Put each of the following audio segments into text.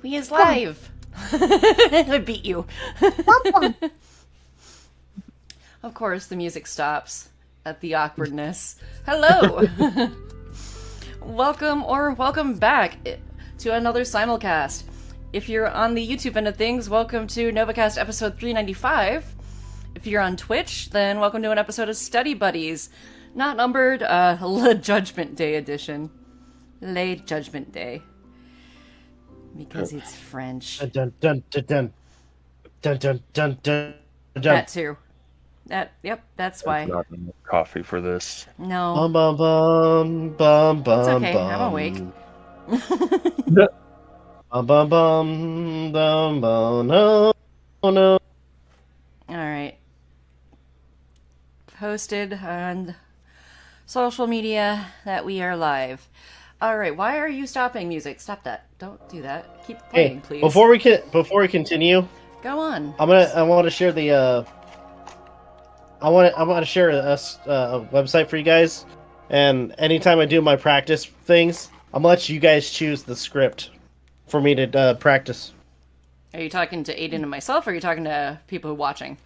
We is live. I beat you. Of course, the music stops at the awkwardness. Hello. Welcome back to another simulcast. If you're on the YouTube end of things, welcome to Novakast episode 395. If you're on Twitch, then welcome to an episode of Study Buddies. Not numbered, Le Judgment Day edition. Le Judgment Day. Because it's French. Dun dun dun dun dun dun dun dun. That too. Yep, that's why. Not enough coffee for this. No. Bum bum bum bum bum. It's okay, bum. I'm awake. Bum bum bum bum bum. No, no. Alright. Posted on social media that we are live. Alright, why are you stopping music? Stop that. Don't do that. Keep playing, Hey, please. before we continue, Go on. I want to share the I want to share a website for you guys, and anytime I do my practice things, I'm gonna let you guys choose the script for me to practice. Are you talking to Aden and myself, or are you talking to people who are watching?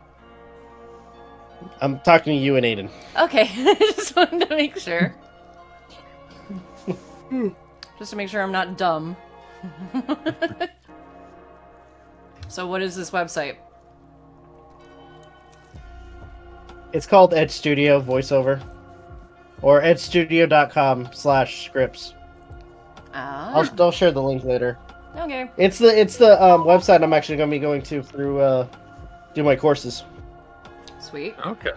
I'm talking to you and Aiden. Okay, I just wanted to make sure. Just to make sure I'm not dumb. So what is this website? It's called Ed Studio Voiceover, or edstudio.com/scripts. Ah, I'll share the link later. okay. It's the website I'm actually going to be going to through do my courses. Sweet. Okay.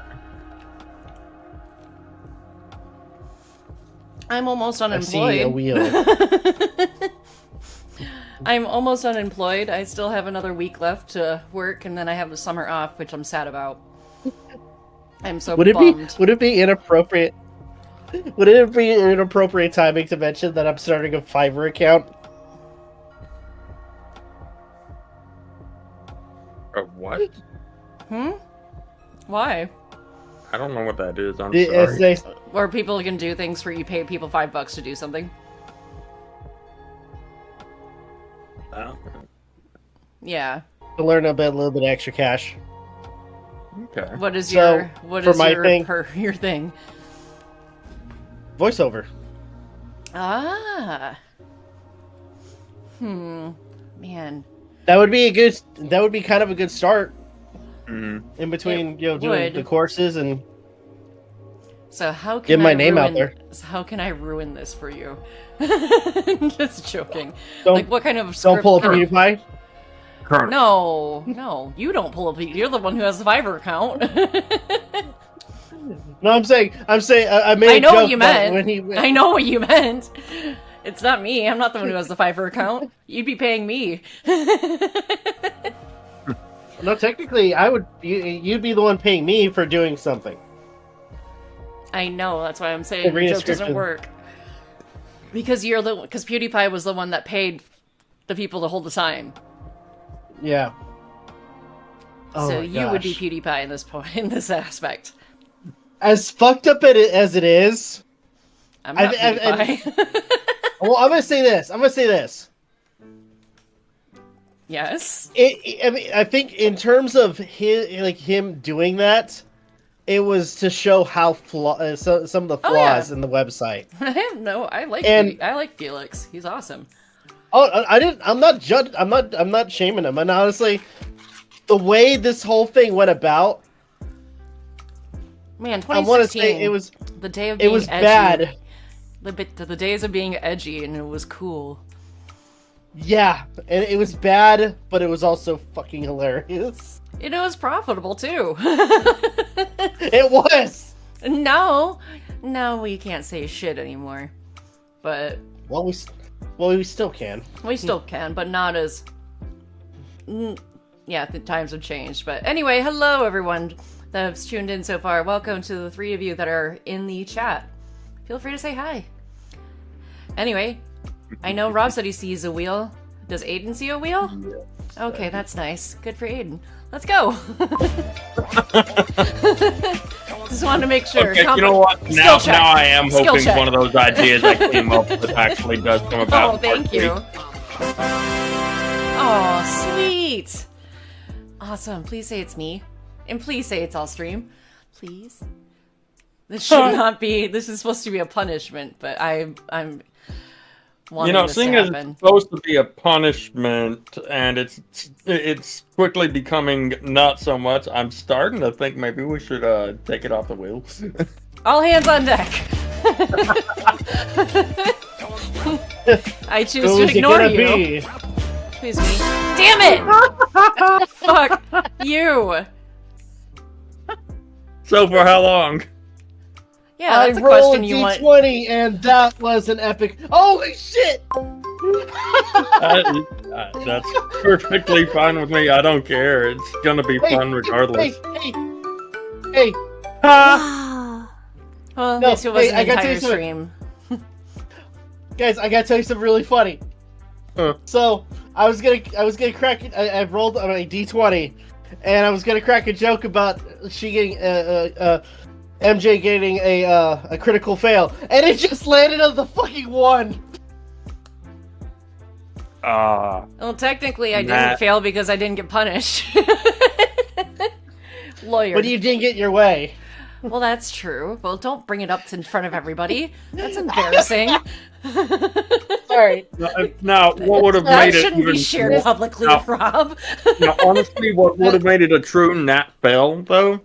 I'm almost I see a unemployed. wheel. I'm almost unemployed. I still have another week left to work, and then I have the summer off, which I'm sad about. I'm so bummed. Would it be inappropriate? Would it be inappropriate timing to mention that I'm starting a Fiverr account? What? Why? I don't know what that is. I'm It's sorry. Where people can do things for you pay people $5 to do something. Oh, Yeah. to learn a little bit extra cash. okay. What is So, for my thing- your thing? Voiceover. Ah. Man. That would be kind of a good start Mhm. in between, It doing would. the courses and So how can Get my I name out ruin- there. So how can I ruin this for you? Just joking. Don't- Like what kind of don't script pull a can- PewDiePie. No, you don't pull up. You're the one who has the Fiverr account. No, I'm saying I made. I a know what joke you that meant. when he I know what you meant. It's not me. I'm not the one who has the Fiverr account. You'd be paying me. No, technically, you'd be the one paying me for doing something. I know. That's why I'm saying read the a joke doesn't description. work. Because because PewDiePie was the one that paid the people to hold the sign. Yeah. Oh So my you would be gosh. PewDiePie in this point, in this aspect. As fucked up as it is. I'm not PewDiePie. Well, I'm gonna say this. Yes. I mean, I think in terms of him doing that, it was to show how some of the Oh, yeah. flaws in the website. I like And- I like Felix. He's awesome. Oh, I didn't. I'm not I'm not shaming him. And honestly, the way this whole thing went about, Man, I want to 2016. say it was the day of being edgy. bad. The days of being edgy, and it was cool. Yeah, and it was bad, but it was also fucking hilarious. It was profitable too. It was. No, we can't say shit anymore. But Well, we still can. we still can, but not as. Yeah, the times have changed. But anyway, hello everyone that's tuned in so far. Welcome to the three of you that are in the chat. Feel free to say hi. Anyway, I know Rob said he sees a wheel. Does Aiden see a wheel? Okay, that's nice. Good for Aiden. Let's go. Just wanted to make sure. Okay, you know what? Now Skill check. I am Skill hoping check. one of those ideas I came up with actually does come about. Oh, thank you. Oh, sweet. Awesome. Please say it's me. And please say it's all stream. Please. This should not be. This is supposed to be a punishment, but I'm wanting this seeing to as happen. it's supposed to be a punishment, and it's quickly becoming not so much. I'm starting to think maybe we should take it off the wheels. All hands on deck. I choose to Who's it ignore gonna you. be? Please me. Damn it! Fuck you. So for how long? Yeah, that's I a rolled question you want. D20 and that was an epic. Holy shit! That's perfectly fine with me. I don't care. It's gonna be fun regardless. Hey! Wow. Well, at No, least it wasn't hey, I an gotta tell entire you something. stream. Guys, I gotta tell you something really funny. Huh. So I was gonna crack it. I rolled a D20, and I was gonna crack a joke about she getting MJ getting a critical fail, and it just landed on the fucking 1. Well, technically, I didn't Matt. fail because I didn't get punished. Lawyer. But you didn't get your way. Well, that's true. Well, don't bring it up in front of everybody. That's embarrassing. Sorry. Now, what would have That made it shouldn't even be shared publicly, No. Rob. Now, honestly, what would have made it a true nat fail, though,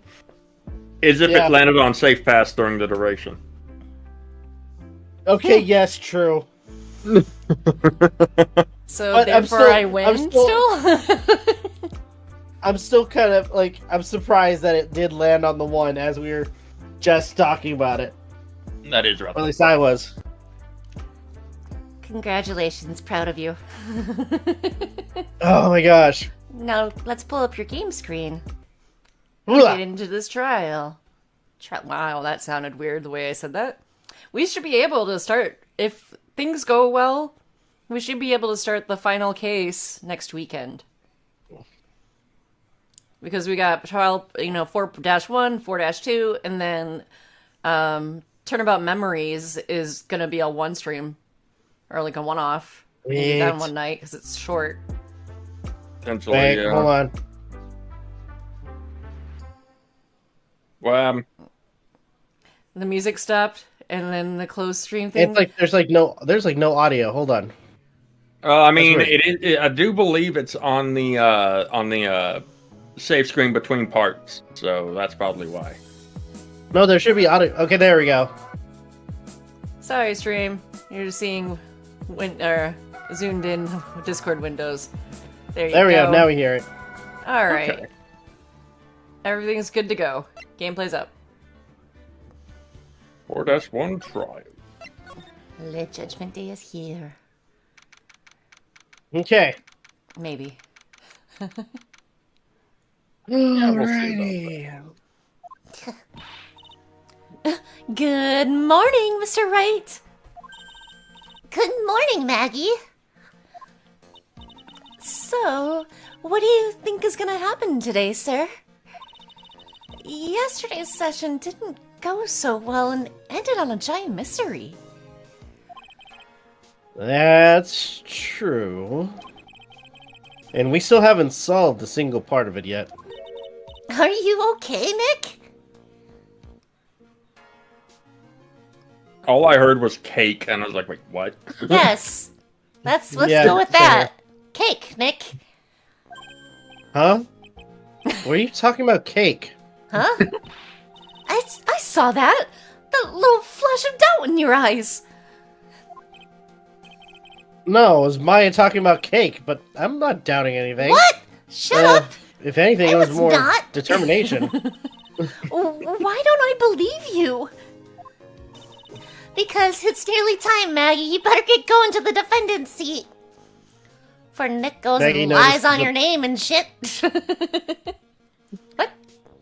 is if Yeah. it landed on safe pass during the duration. Okay, yes, true. So But I'm therefore, still- I win I'm still- still? I'm still kind of like, I'm surprised that it did land on the 1 as we were just talking about it. That is right. Or at least I was. Congratulations, proud of you. Oh my gosh. Now, let's pull up your game screen. Get into this trial. Wow, that sounded weird the way I said that. We should be able to start, if things go well, we should be able to start the final case next weekend. Because we got trial, 4-1, 4-2, and then Turnabout Memories is going to be a one stream. Or like a one-off. We'll be done one night because it's short. Potentially, Wait, yeah. hold on. Well, The music stopped, and then the closed stream thing. It's like there's no audio. Hold on. I mean, That's weird. I do believe it's on the save screen between parts, so that's probably why. No, there should be audio. Okay, there we go. Sorry, stream. You're just seeing zoomed in Discord windows. There you go. There we go. Now we hear it. All right. Okay. Everything's good to go. Gameplay's up. 4-1 trial. Let Judgment Day is here. Okay. Maybe. Alrighty. Good morning, Mr. Wright. Good morning, Maggie. So, what do you think is gonna happen today, sir? Yesterday's session didn't go so well and ended on a giant mystery. That's true. And we still haven't solved a single part of it yet. Are you okay, Nick? All I heard was cake, and I was like, wait, what? Yes. Let's Yeah, go with that. Cake, Nick. Huh? What are you talking about cake? Huh? I saw that. That little flash of doubt in your eyes. No, it was Maya talking about cake, but I'm not doubting anything. What? Shut up. If anything, I it was was more not. determination. Why don't I believe you? Because it's nearly time, Maggie. You better get going to the defendant's seat. For Nick goes Maggie and noticed lies on the- your name and shit. What?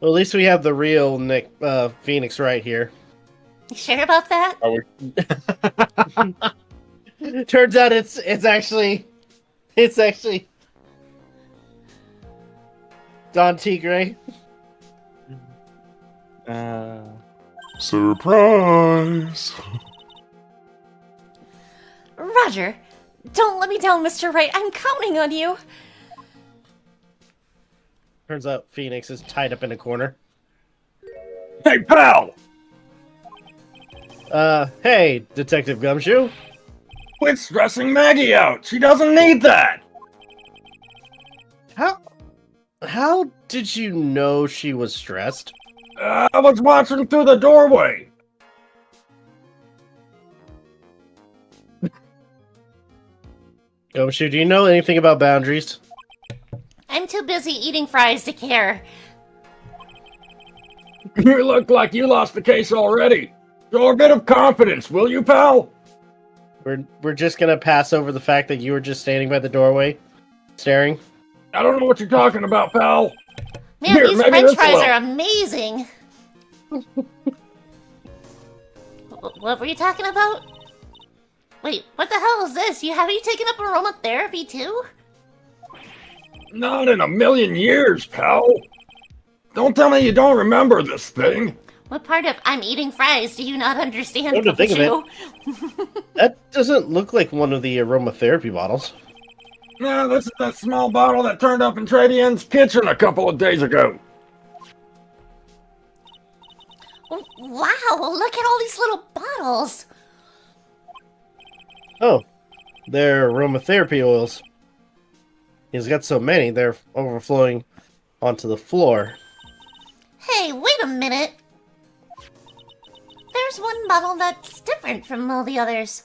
Well, at least we have the real Nick Phoenix right here. You sure about that? Turns out it's actually Don Tigre. Surprise! Roger. Don't let me down, Mr. Wright. I'm counting on you. Turns out Phoenix is tied up in a corner. Hey, pal! Hey, Detective Gumshoe. Quit stressing Maggie out! She doesn't need that! How did you know she was stressed? I was watching through the doorway. Gumshoe, do you know anything about boundaries? I'm too busy eating fries to care. You look like you lost the case already. Show a bit of confidence, will you, pal? We're just gonna pass over the fact that you were just standing by the doorway, staring. I don't know what you're talking about, pal. Man, Here, these maybe french this fries will. are amazing. What were you talking about? Wait, what the hell is this? Have you taken up aromatherapy too? Not in a million years, pal. Don't tell me you don't remember this thing. What part of I'm eating fries do you not understand, Come to think of it. Pikachu? That doesn't look like one of the aromatherapy bottles. No, this is that small bottle that turned up in Tradian's kitchen a couple of days ago. Wow, look at all these little bottles. Oh, they're aromatherapy oils. He's got so many, they're overflowing onto the floor. Hey, wait a minute. There's one bottle that's different from all the others.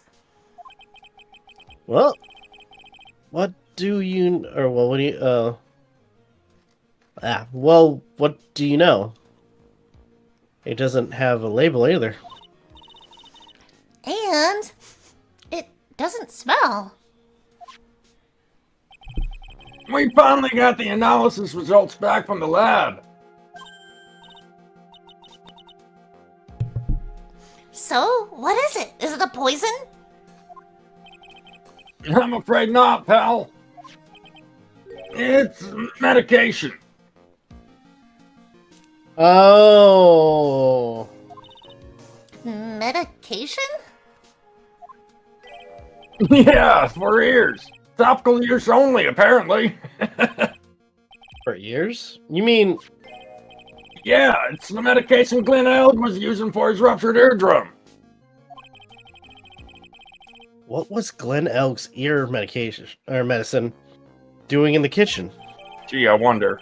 Well, what do you know? It doesn't have a label either. And it doesn't smell. We finally got the analysis results back from the lab. So, what is it? Is it a poison? I'm afraid not, pal. It's medication. Oh. Medication? Yeah, for ears. Topical use only, apparently. For ears? You mean... Yeah, it's the medication Glenn Eld was using for his ruptured eardrum. What was Glenn Elk's ear medication or medicine doing in the kitchen? Gee, I wonder.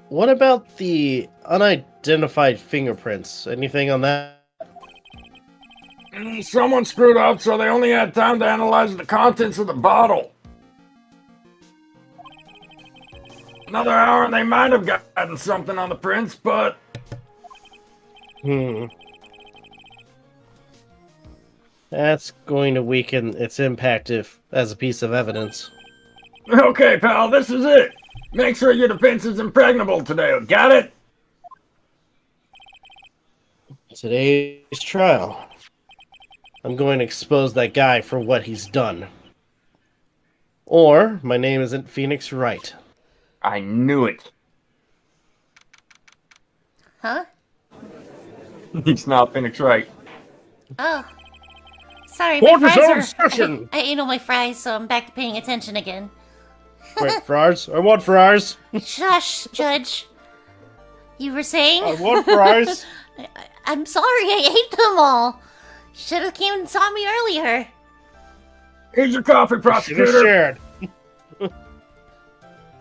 What about the unidentified fingerprints? Anything on that? Someone screwed up, so they only had time to analyze the contents of the bottle. Another hour and they might have gotten something on the prints, but... That's going to weaken its impact as a piece of evidence. Okay, pal, this is it. Make sure your defense is impregnable today, got it? Today's trial. I'm going to expose that guy for what he's done. Or, my name isn't Phoenix Wright. I knew it. Huh? He's not Phoenix Wright. Oh. Sorry, my What is our fries are... discussion? I ate all my fries, so I'm back to paying attention again. Wait, fries? I want fries. Shush, Judge. You were saying? I want fries. I'm sorry, I ate them all. Should have came and saw me earlier. Here's your coffee, Should have prosecutor. shared.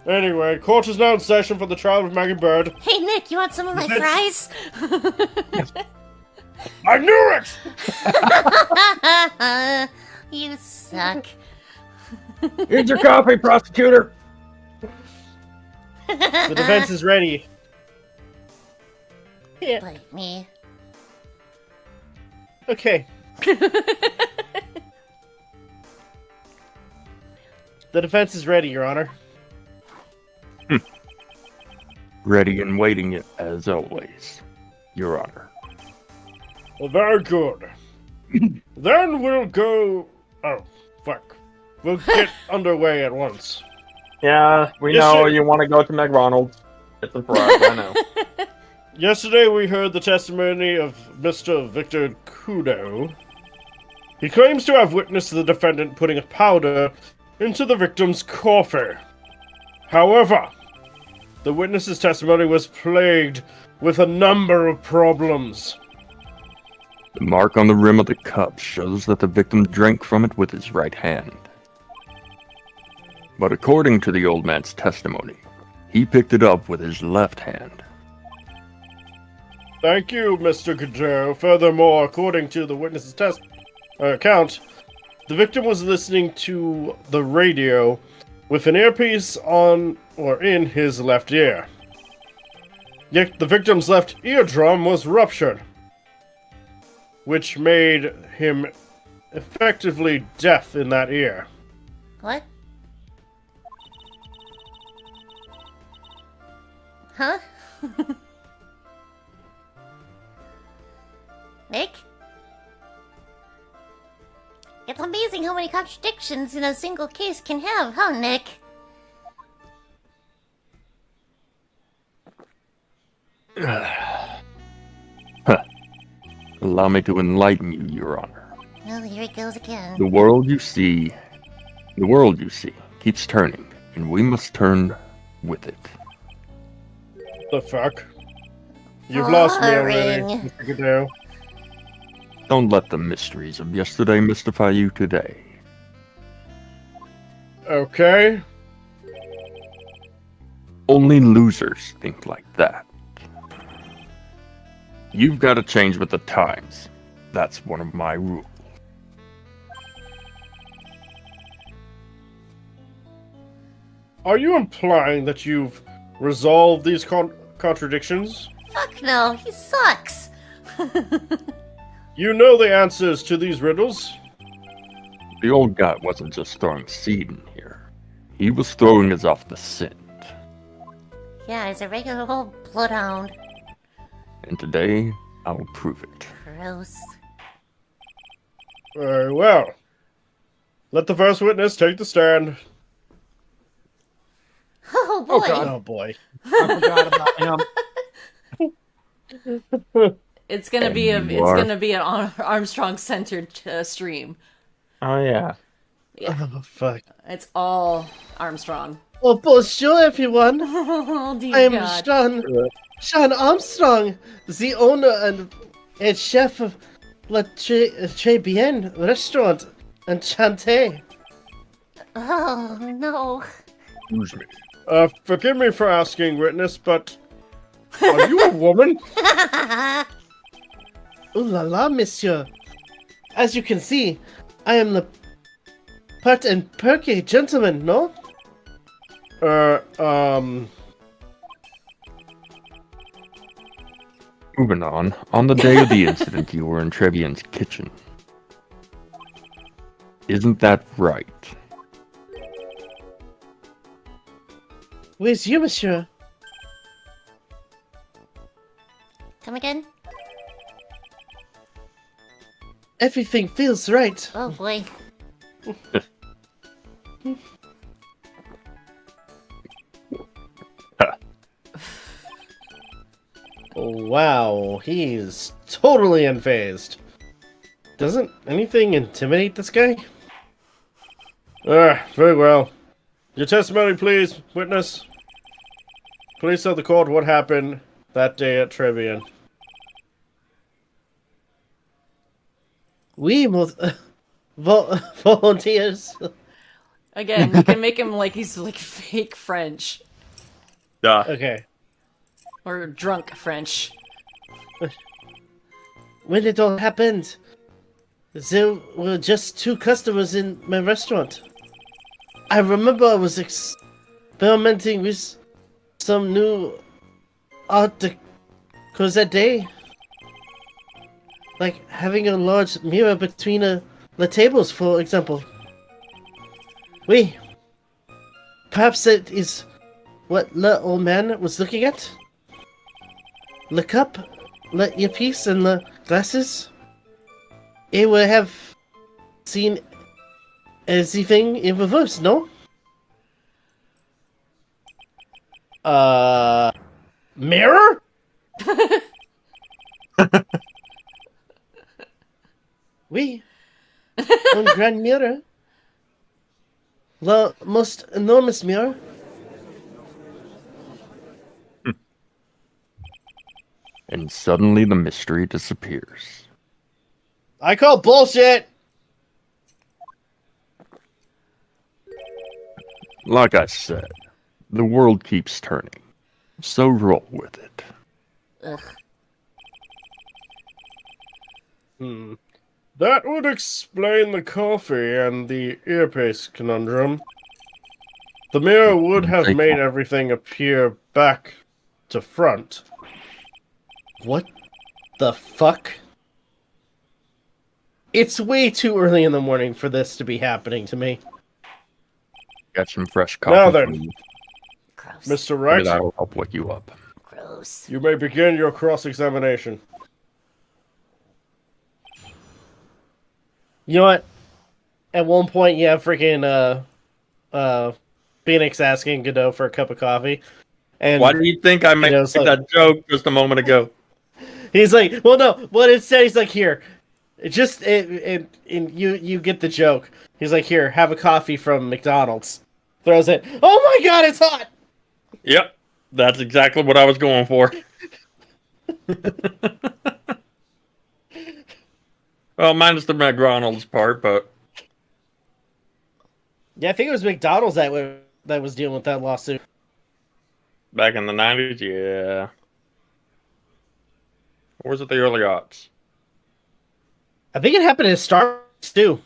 Anyway, court is now in session for the trial of Maggie Bird. Hey, Nick, you want some of my fries? I knew it! You suck. Here's your coffee, prosecutor. The defense is ready. Bite me. Okay. The defense is ready, Your Honor. Ready and waiting as always, Your Honor. Well, very good. Then we'll go... Oh, fuck. We'll get underway at once. Yeah, we Yes, know sir. you want to go to McDonald's. It's a fries, I know. Yesterday we heard the testimony of Mr. Victor Kudo. He claims to have witnessed the defendant putting a powder into the victim's coffee. However, the witness's testimony was plagued with a number of problems. The mark on the rim of the cup shows that the victim drank from it with his right hand. But according to the old man's testimony, he picked it up with his left hand. Thank you, Mr. Godot. Furthermore, according to the witness's account, the victim was listening to the radio with an earpiece on or in his left ear. Yet the victim's left eardrum was ruptured, which made him effectively deaf in that ear. What? Huh? Nick? It's amazing how many contradictions in a single case can have, huh, Nick? Allow me to enlighten you, Your Honor. Oh, here it goes again. The world you see keeps turning, and we must turn with it. The fuck? You've lost me already, Boring. Mr. Godot. Don't let the mysteries of yesterday mystify you today. Okay. Only losers think like that. You've got to change with the times. That's one of my rules. Are you implying that you've resolved these contradictions? Fuck no, he sucks. You know the answers to these riddles? The old guy wasn't just throwing seed in here. He was throwing us off the scent. Yeah, he's a regular old bloodhound. And today, I'll prove it. Gross. Very well. Let the first witness take the stand. Oh boy. Oh boy. I forgot about him. It's gonna be And you are- an Armstrong centered stream. Oh yeah. Oh fuck. It's all Armstrong. Oh bonjour everyone. Oh dear I am God. Sean Armstrong, the owner and head chef of La Très Bien restaurant and Chante. Oh no. Excuse me. Forgive me for asking, witness, but are you a woman? Ooh la la, monsieur. As you can see, I am the pert and perky gentleman, no? Moving on. On the day of the incident, you were in Trevian's kitchen. Isn't that right? Where's you, monsieur? Come again? Everything feels right. Oh boy. Oh, wow, he's totally unfazed. Doesn't anything intimidate this guy? Very well. Your testimony, please, witness. Please tell the court what happened that day at Trevian. We volunteers. Again, you can make him like he's like fake French Okay. or drunk French. When it all happened, there were just 2 customers in my restaurant. I remember I was experimenting with some new art decor that day. Like having a large mirror between the tables, for example. Oui. Perhaps that is what the old man was looking at? The cup, the earpiece, and the glasses? He would have seen everything in reverse, no? Mirror? Oui. Un grand mirror. The most enormous mirror? And suddenly the mystery disappears. I call bullshit! Like I said, the world keeps turning. So roll with it. Ugh. That would explain the coffee and the earpiece conundrum. The mirror would have Take made one. everything appear back to front. What the fuck? It's way too early in the morning for this to be happening to me. Got some fresh coffee Now then, for you. Gross. Mr. Maybe Wright, that'll help wake you up. Gross. you may begin your cross-examination. You know what? At one point, you have freaking Phoenix asking Godot for a cup of coffee, and Why do you think I made it's like- that joke just a moment ago? he's like, "Well, no." But instead, he's like, "Here, you get the joke." He's like, "Here, have a coffee from McDonald's." Throws it. Oh my god, it's hot! Yep, that's exactly what I was going for. Well, minus the McDonald's part, but Yeah, I think it was McDonald's that was dealing with that lawsuit. back in the 90s, yeah. Or was it the early aughts? I think it happened in Star Wars too.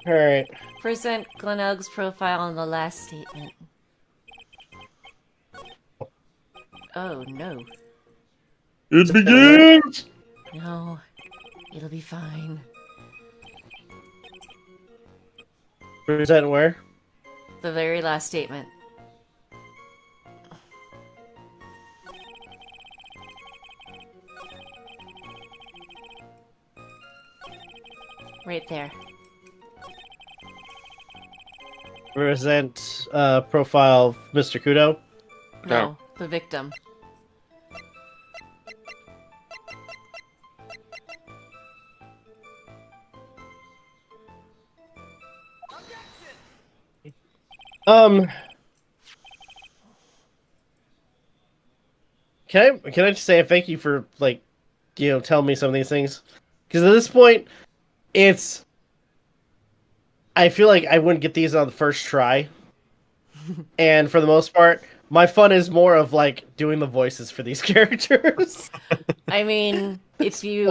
All right. Present Glenelg's profile in the last statement. Oh, no. It begins! No. It'll be fine. Present where? The very last statement. Right there. Present profile of Mr. Kudo. No, the victim. Can I just say thank you for telling me some of these things, because at this point, I feel like I wouldn't get these on the first try, and for the most part, my fun is more of doing the voices for these characters. I mean, if you...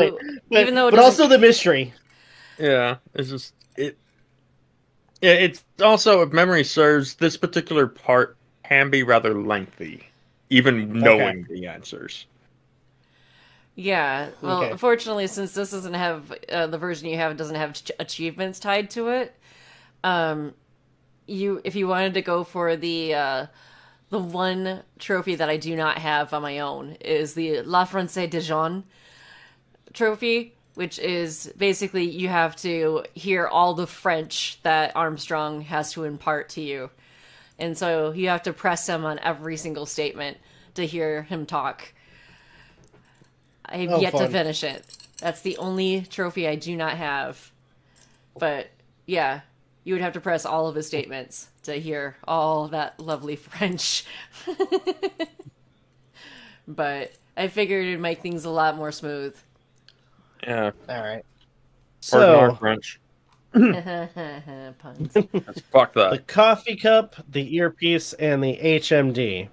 but, even though it but doesn't- also the mystery. Yeah, it's just... It's also, if memory serves, this particular part can be rather lengthy, even knowing the answers. Yeah, well, Okay. unfortunately, since this doesn't have the version you have doesn't have achievements tied to it, if you wanted to go for the one trophy that I do not have on my own is the La France Dijon trophy, which is basically you have to hear all the French that Armstrong has to impart to you, and so you have to press him on every single statement to hear him talk. I have yet to fun. finish it. That's the only trophy I do not have. But yeah, you would have to press all of his statements to hear all that lovely French. But I figured it'd make things a lot more smooth. Yeah, All right. pardon our So French. Puns. Fuck the that. coffee cup, the earpiece, and the HMD.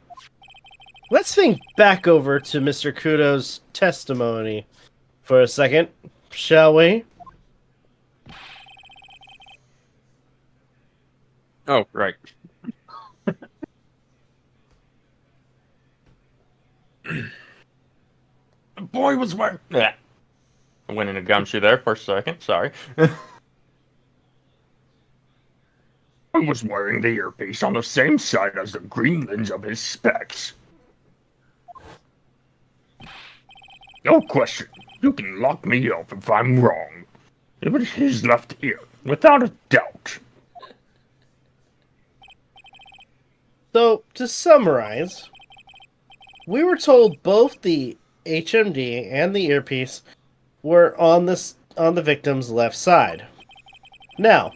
Let's think back over to Mr. Kudo's testimony for a second, shall we? Oh, right. The boy was wearing... Yeah. I went in a gumshoe there for a second, sorry. I was wearing the earpiece on the same side as the green lens of his specs. No question. You can lock me up if I'm wrong. It was his left ear, without a doubt. So, to summarize, we were told both the HMD and the earpiece were on the victim's left side. Now,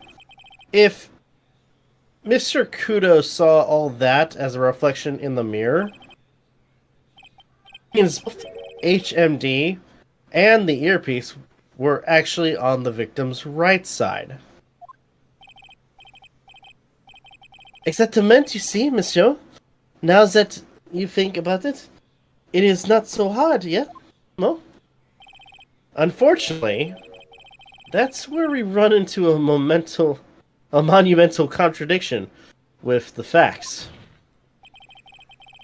if Mr. Kudo saw all that as a reflection in the mirror, means HMD and the earpiece were actually on the victim's right side. Exactement, you see, monsieur. Now that you think about it, it is not so hard, yeah? No? Unfortunately, that's where we run into a monumental contradiction with the facts.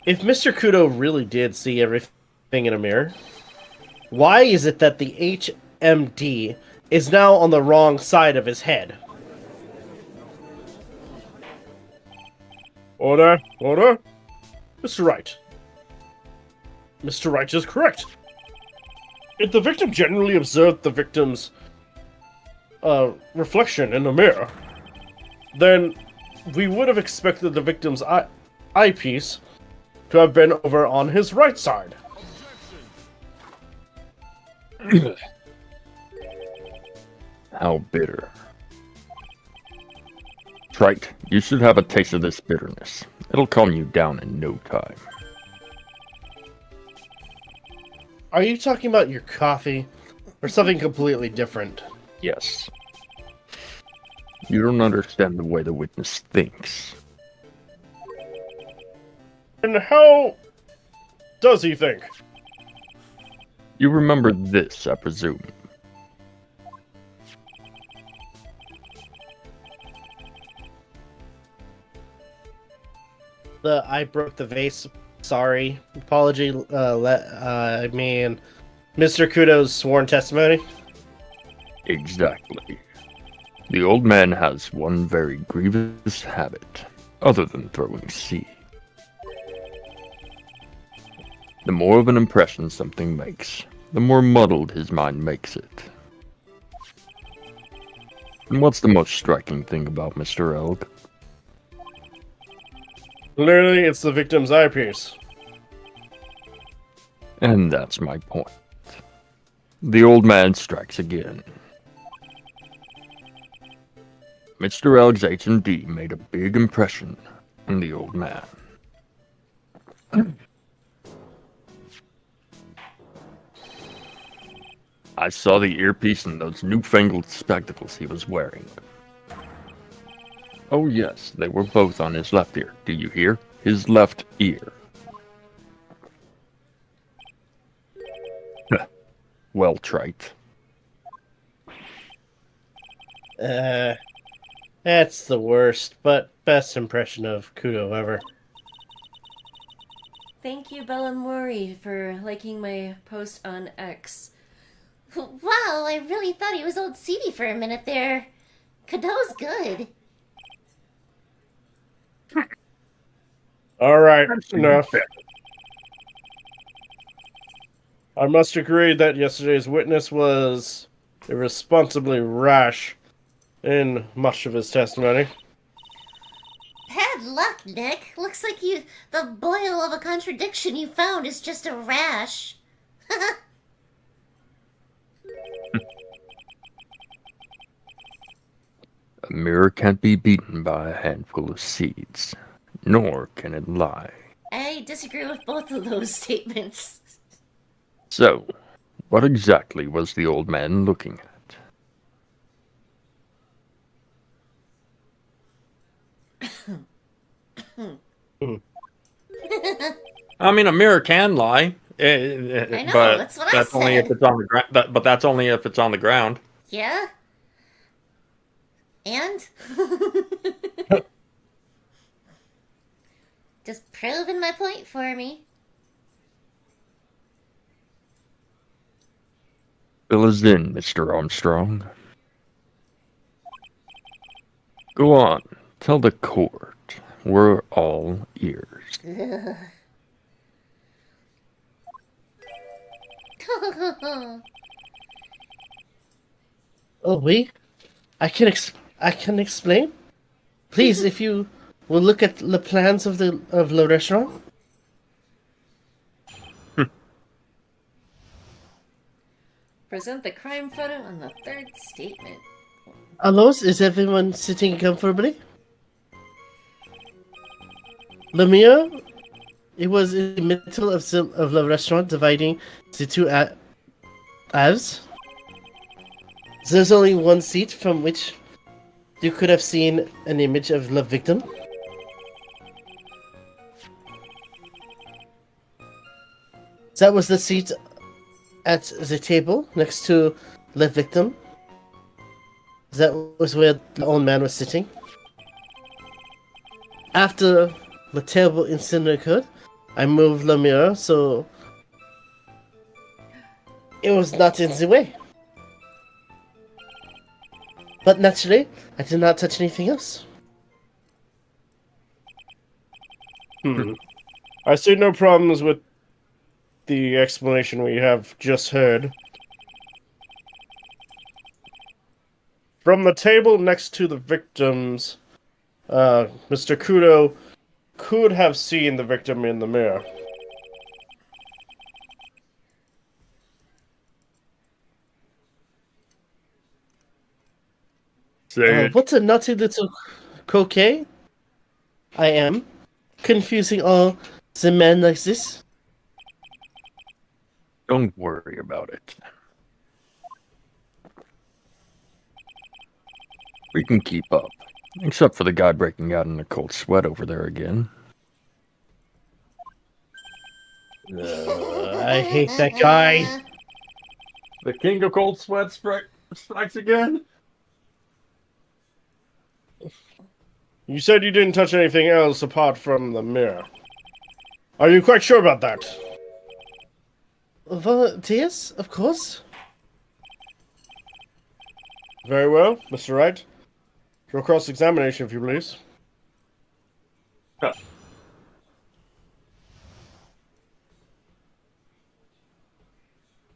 If Mr. Kudo really did see everything in a mirror, why is it that the HMD is now on the wrong side of his head? Order! Order! Mr. Wright. Mr. Wright is correct. If the victim generally observed the victim's reflection in the mirror, then we would have expected the victim's eyepiece to have been over on his right side. How bitter. Trite, you should have a taste of this bitterness. It'll calm you down in no time. Are you talking about your coffee or something completely different? Yes. You don't understand the way the witness thinks. And how does he think? You remember this, I presume. I broke the vase. Sorry. Apology. I mean, Mr. Kudo's sworn testimony. Exactly. The old man has one very grievous habit, other than throwing seed. The more of an impression something makes, the more muddled his mind makes it. And what's the most striking thing about Mr. Elg? Clearly, it's the victim's eyepiece. And that's my point. The old man strikes again. Mr. Elg's H&D made a big impression on the old man. I saw the earpiece and those newfangled spectacles he was wearing. Oh yes, they were both on his left ear. Do you hear? His left ear. Well, Trite. That's the worst, but best impression of Kudo ever. Thank you, Bella Mori, for liking my post on X. Wow, I really thought he was old seedy for a minute there. Kudo's good. Alright, enough. I must agree that yesterday's witness was irresponsibly rash in much of his testimony. Bad luck, Nick. Looks like the boil of a contradiction you found is just a rash. A mirror can't be beaten by a handful of seeds, nor can it lie. I disagree with both of those statements. So, what exactly was the old man looking at? I mean, a mirror can lie, I know, but that's what I that's only if said. it's on the ground. But that's only if it's on the ground. Yeah? And? Just proving my point for me. Fill us in, Mr. Armstrong. Go on, tell the court. We're all ears. Oh, we? I can explain? Please, if you will look at the plans of the restaurant. Present the crime photo on the third statement. Alos, is everyone sitting comfortably? Lemire, it was in the middle of the restaurant dividing the two halves. There's only one seat from which you could have seen an image of the victim. That was the seat at the table next to the victim. That was where the old man was sitting. After the terrible incident occurred, I moved the mirror so it was not in the way. But naturally, I did not touch anything else. I see no problems with the explanation we have just heard. From the table next to the victims, Mr. Kudo could have seen the victim in the mirror. Say it. What a nutty little croquet I am, confusing all the men like this. Don't worry about it. We can keep up. Except for the guy breaking out in a cold sweat over there again. I hate that guy. The king of cold sweat strikes again. You said you didn't touch anything else apart from the mirror. Are you quite sure about that? Volunteers, of course. Very well, Mr. Wright. Your cross-examination, if you please.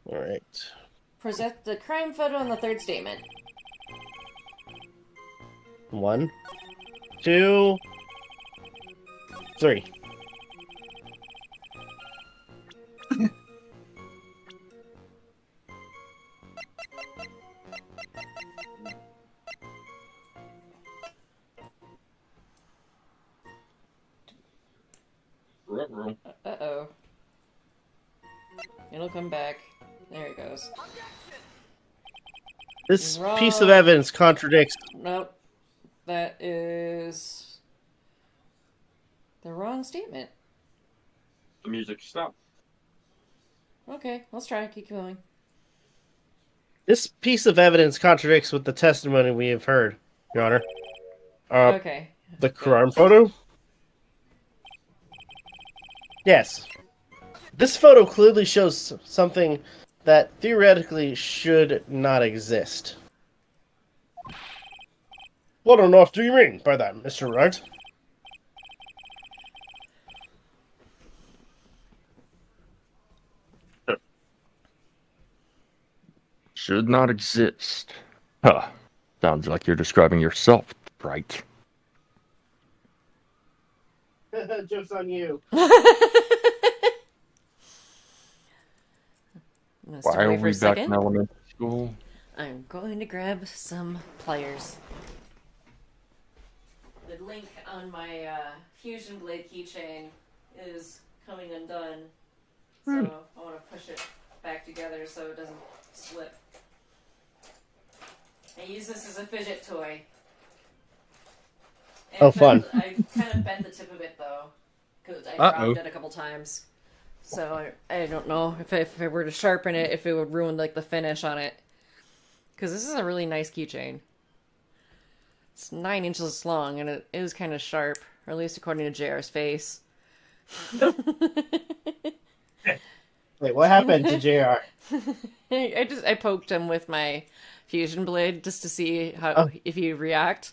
Alright. Present the crime photo on the third statement. 1, 2, 3. Uh-oh. It'll come back. There it goes. This Wrong. piece of evidence contradicts. Nope. That is the wrong statement. The music stopped. Okay, let's try. Keep going. This piece of evidence contradicts with the testimony we have heard, Your Honor. Okay. The crime photo? Yes. This photo clearly shows something that theoretically should not exist. What on earth do you mean by that, Mr. Wright? Should not exist. Huh. Sounds like you're describing yourself, right? Joke's on you. Why are we back in elementary school? I'm going to grab some pliers. The link on my Fusion Blade keychain is coming undone, so I want to push it back together so it doesn't slip. I use this as a fidget toy. And Oh, fun. I kind of bent the tip of it though, because I Uh-oh. dropped it a couple times. So I don't know if I were to sharpen it, if it would ruin like the finish on it. Because this is a really nice keychain. It's 9 inches long and it is kind of sharp, or at least according to JR's face. Wait, what happened to JR? I poked him with my fusion blade just to see how if he'd react.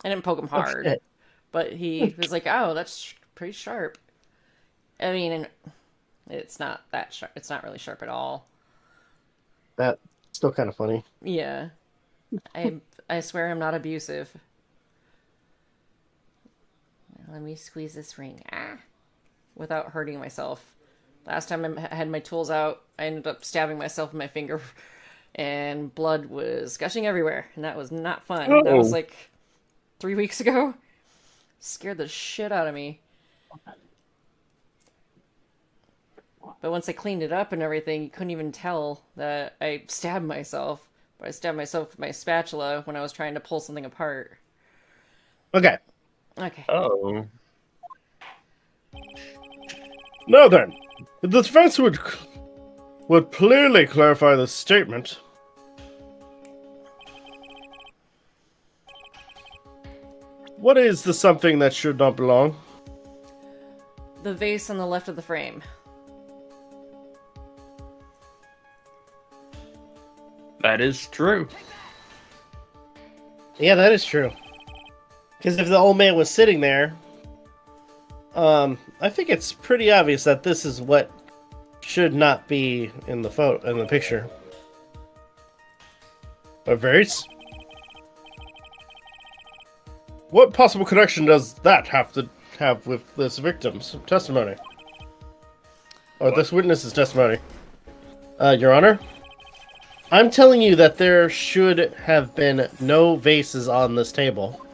I didn't poke him hard, shit. but he was like, "Oh, that's pretty sharp." I mean, it's not that sharp. It's not really sharp at all. That's still kind of funny. Yeah, I swear I'm not abusive. Let me squeeze this ring, without hurting myself. Last time I had my tools out, I ended up stabbing myself in my finger and blood was gushing everywhere, and that was not fun. That was like 3 weeks ago. Scared the shit out of me. But once I cleaned it up and everything, you couldn't even tell that I stabbed myself. But I stabbed myself with my spatula when I was trying to pull something apart. Okay. Okay. Oh. Now then, the defense would clearly clarify this statement. What is the something that should not belong? The vase on the left of the frame. That is true. Yeah, that is true. Because if the old man was sitting there, I think it's pretty obvious that this is what should not be in the in the picture. A vase? What possible connection does that have to have with this victim's testimony? Or this witness's testimony? Your Honor, I'm telling you that there should have been no vases on this table.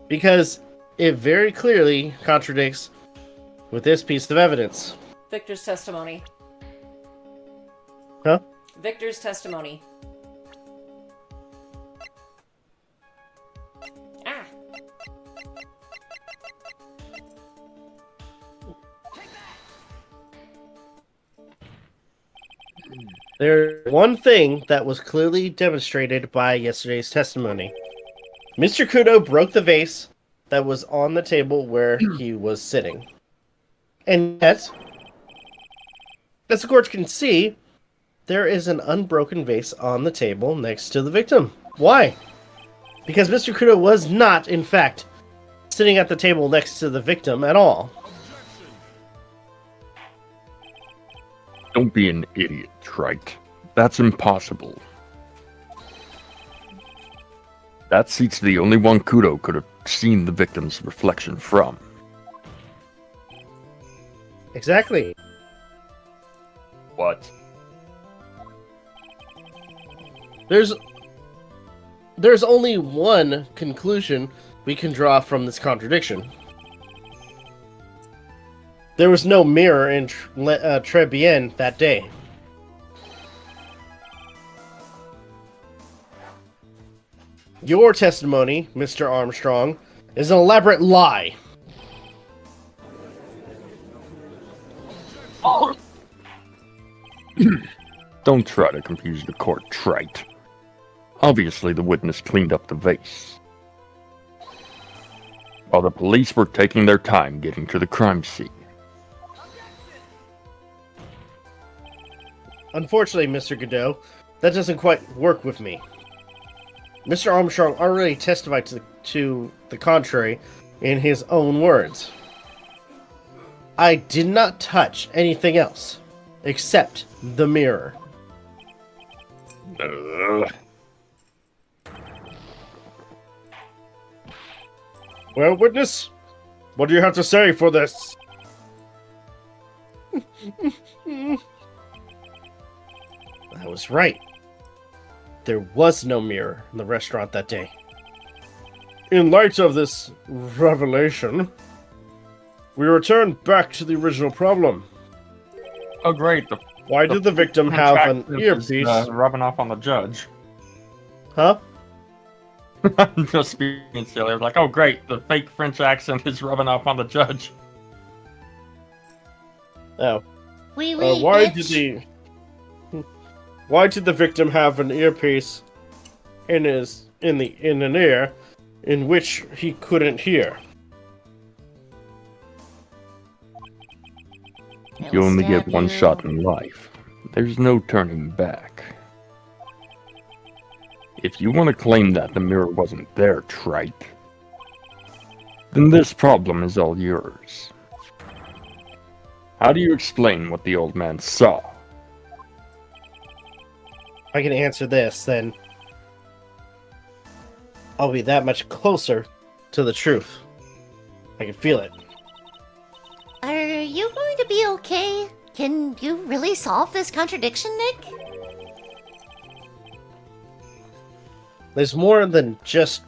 Because it very clearly contradicts with this piece of evidence. Victor's testimony. Huh? Victor's testimony. Ah! There's one thing that was clearly demonstrated by yesterday's testimony. Mr. Kudo broke the vase that was on the table where he was sitting. And yet, as the court can see, there is an unbroken vase on the table next to the victim. Why? Because Mr. Kudo was not, in fact, sitting at the table next to the victim at all. Don't be an idiot, Trite. That's impossible. That seat's the only one Kudo could have seen the victim's reflection from. Exactly. What? There's only one conclusion we can draw from this contradiction. There was no mirror in Trebien that day. Your testimony, Mr. Armstrong, is an elaborate lie. Don't try to confuse the court, Trite. Obviously, the witness cleaned up the vase. While the police were taking their time getting to the crime scene. Unfortunately, Mr. Godot, that doesn't quite work with me. Mr. Armstrong already testified to the contrary in his own words. I did not touch anything else except the mirror. Well, witness, what do you have to say for this? I was right. There was no mirror in the restaurant that day. In light of this revelation, we return back to the original problem. Oh, great. Why did the victim have an earpiece? Rubbing off on the judge. Huh? I'm just being silly. I was like, oh, great. The fake French accent is rubbing off on the judge. Oh. Wee Why did the victim have an earpiece in an ear in which he couldn't hear? You only get one shot in life. There's no turning back. If you want to claim that the mirror wasn't there, Trite, then this problem is all yours. How do you explain what the old man saw? If I can answer this, then I'll be that much closer to the truth. I can feel it. Are you going to be okay? Can you really solve this contradiction, Nick? There's more than just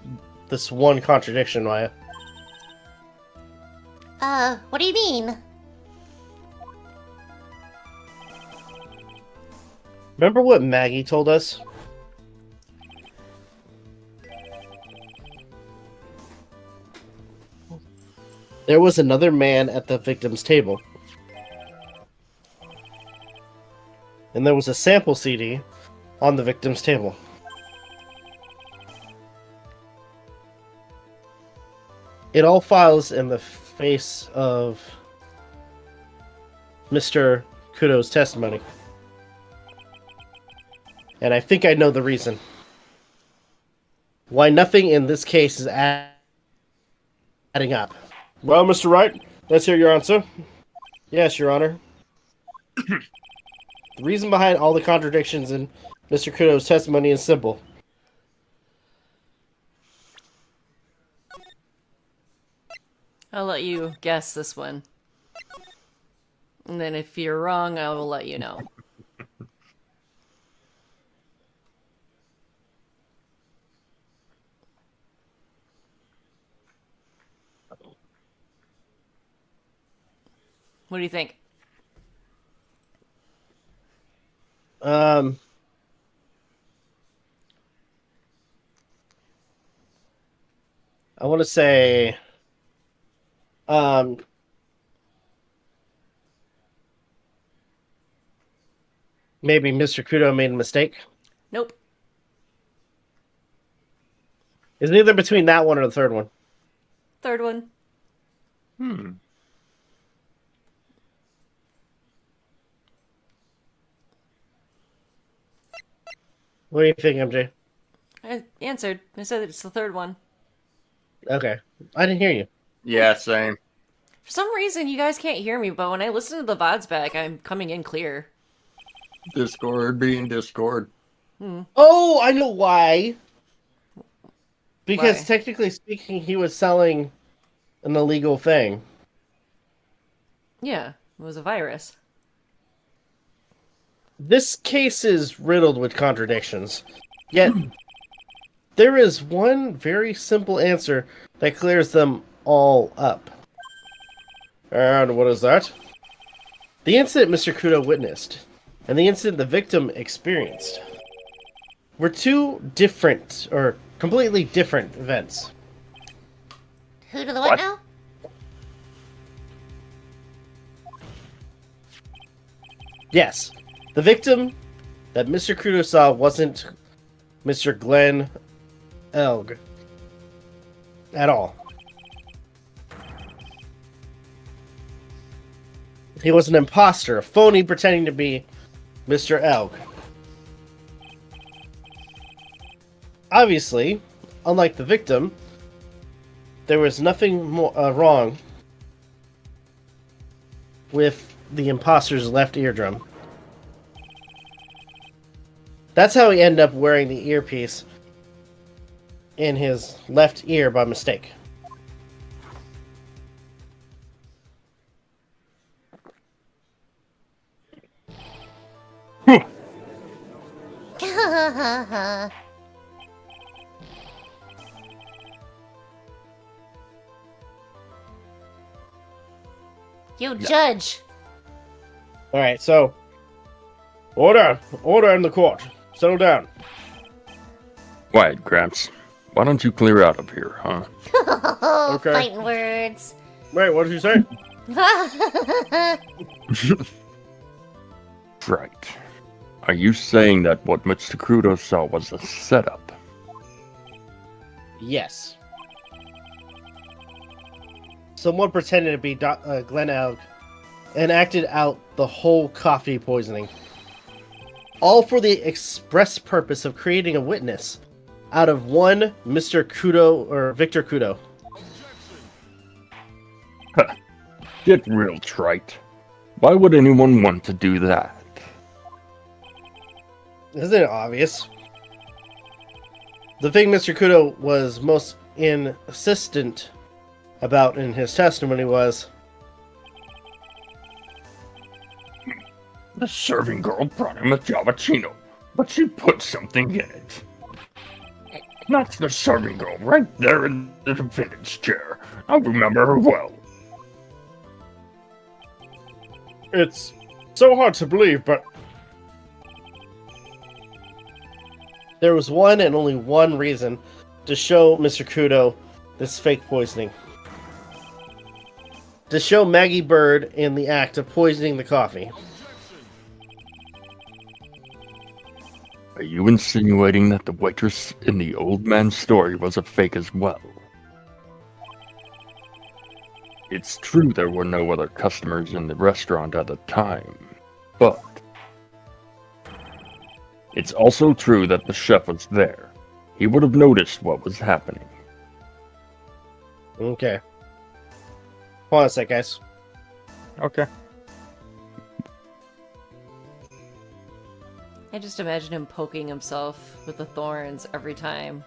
this one contradiction, Maya. What do you mean? Remember what Maggie told us? There was another man at the victim's table. And there was a sample CD on the victim's table. It all files in the face of Mr. Kudo's testimony. And I think I know the reason. Why nothing in this case is adding up. Well, Mr. Wright, let's hear your answer. Yes, Your Honor. The reason behind all the contradictions in Mr. Kudo's testimony is simple. I'll let you guess this one. And then if you're wrong, I will let you know. What do you think? I want to say, maybe Mr. Kudo made a mistake. Nope. It's either between that one or the third one. Third one. What do you think, MJ? I answered. I said it's the third one. Okay. I didn't hear you. Yeah, same. For some reason, you guys can't hear me, but when I listen to the VODs back, I'm coming in clear. Discord being Discord. Oh, I know why. Because Why? technically speaking, he was selling an illegal thing. Yeah, it was a virus. This case is riddled with contradictions. Yet, there is one very simple answer that clears them all up. And what is that? The incident Mr. Kudo witnessed, and the incident the victim experienced, were two different, or completely different events. Who to the what now? Yes, the victim that Mr. Kudo saw wasn't Mr. Glenn Elg at all. He was an imposter, a phony pretending to be Mr. Elg. Obviously, unlike the victim, there was nothing wrong with the imposter's left eardrum. That's how he ended up wearing the earpiece in his left ear by mistake. You judge. Alright, so, Order! Order in the court. Settle down. Quiet, Gramps. Why don't you clear out of here, huh? Oh, Okay. fighting words. Wait, what did you say? Right. Are you saying that what Mr. Crudo saw was a setup? yes. Someone pretended to be Glenn Elg and acted out the whole coffee poisoning. All for the express purpose of creating a witness out of one Mr. Kudo, or Victor Kudo. Get real, trite. Why would anyone want to do that? Isn't it obvious? The thing Mr. Kudo was most insistent about in his testimony was The serving girl brought him a Javachino, but she put something in it. That's the serving girl right there in the defendant's chair. I remember her well. It's so hard to believe, but There was one and only one reason to show Mr. Kudo this fake poisoning. To show Maggie Bird in the act of poisoning the coffee. Are you insinuating that the waitress in the old man's story was a fake as well? It's true there were no other customers in the restaurant at the time, but it's also true that the chef was there. He would have noticed what was happening. Okay. Hold on a sec, guys. Okay. I just imagine him poking himself with the thorns every time.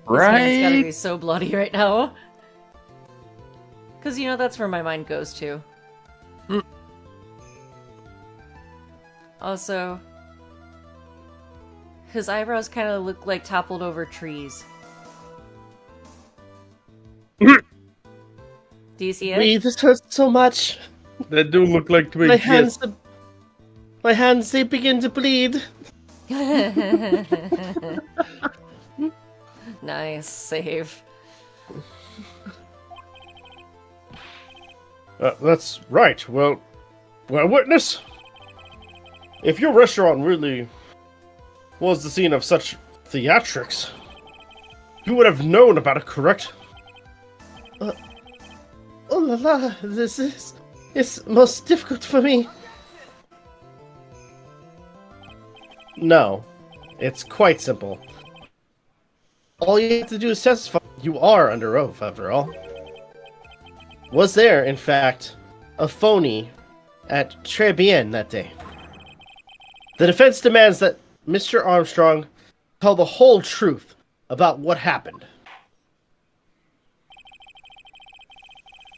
His Right? hand's gotta be so bloody right now. Because, you know, that's where my mind goes to. Also, his eyebrows kind of look like toppled over trees. Do you see it? Breathe, this hurts so much. They do look like twigs. My yes. hands, my hands, they begin to bleed. Nice save. That's right. Well, witness, if your restaurant really was the scene of such theatrics, you would have known about it, correct? Oh la la, this is... It's most difficult for me. No, it's quite simple. All you have to do is testify. You are under oath, after all. Was there, in fact, a phony at Très Bien that day? The defense demands that Mr. Armstrong tell the whole truth about what happened.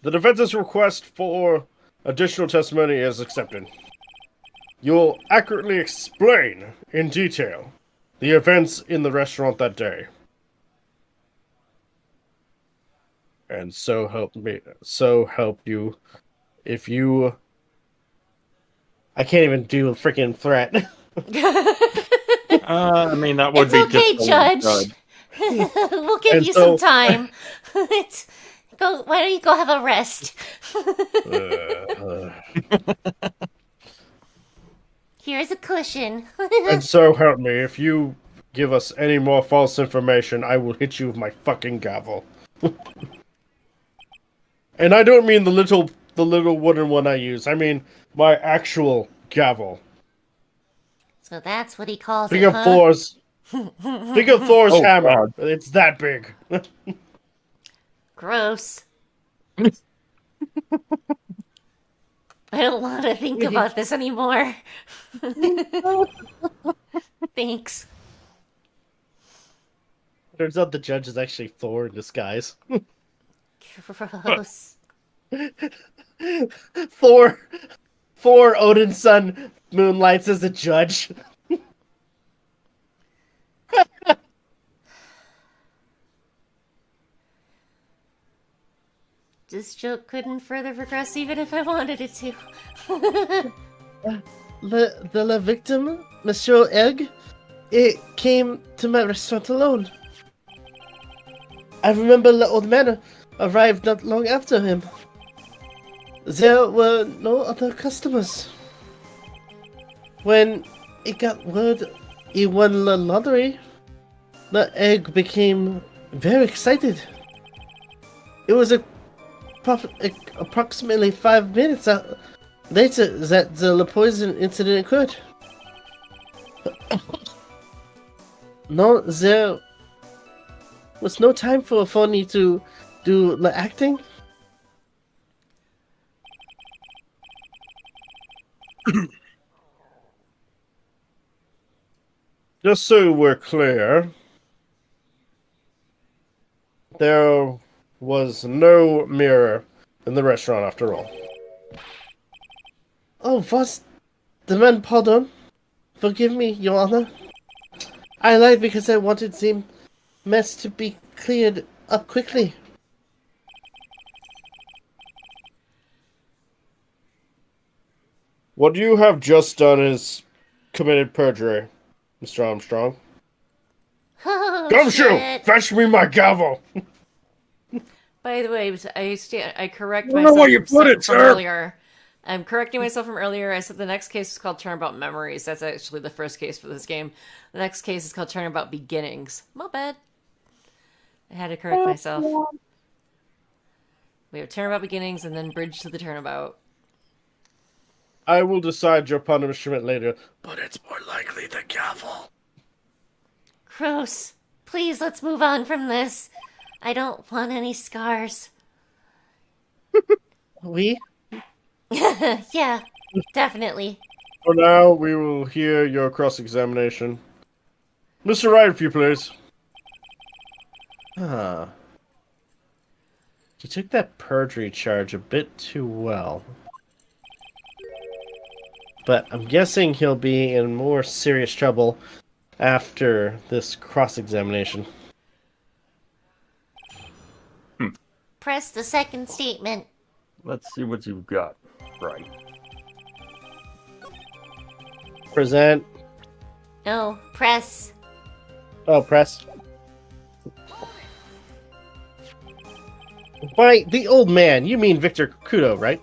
The defense's request for additional testimony is accepted. You'll accurately explain in detail the events in the restaurant that day. And so help you, if you... I can't even do a freaking threat. I mean, that would It's be okay, just Judge. We'll give And you so- some time. Go. Why don't you go have a rest? Here's a cushion. And so help me, if you give us any more false information, I will hit you with my fucking gavel. And I don't mean the little wooden one I use. I mean my actual gavel. So that's what he calls Think it, of huh? Thor's. Think of Thor's Oh, hammer. God. It's that big. Gross. I don't want to think about this anymore. Thanks. Turns out the judge is actually Thor in disguise. Gross. Thor, Odin's son, moonlights as a judge. This joke couldn't further progress even if I wanted it to. The victim, Monsieur Egg, it came to my restaurant alone. I remember the old man arrived not long after him. There were no other customers. When it got word he won the lottery, the egg became very excited. It was approximately 5 minutes later that the poison incident occurred. No, there was no time for a phony to do the acting. Just so we're clear, there was no mirror in the restaurant after all. Oh, was demand pardon. Forgive me, Your Honor. I lied because I wanted the mess to be cleared up quickly. What you have just done is committed perjury, Mr. Armstrong. Oh, Gumshoe, shit. fetch me my gavel. By the way, I correct I don't know myself where you from, put it, from sir. earlier. I'm correcting myself from earlier. I said the next case is called Turnabout Memories. That's actually the first case for this game. The next case is called Turnabout Beginnings. My bad. I had to correct myself. We have Turnabout Beginnings and then Bridge to the Turnabout. I will decide your punishment later, but it's more likely the gavel. Gross. Please, let's move on from this. I don't want any scars. We? Yeah, definitely. For now, we will hear your cross-examination. Mr. Wright, if you please. Ah. You took that perjury charge a bit too well. But I'm guessing he'll be in more serious trouble after this cross-examination. Press the second statement. Let's see what you've got. Right. Present. No, press. Oh, press. By the old man, you mean Victor Kudo, right?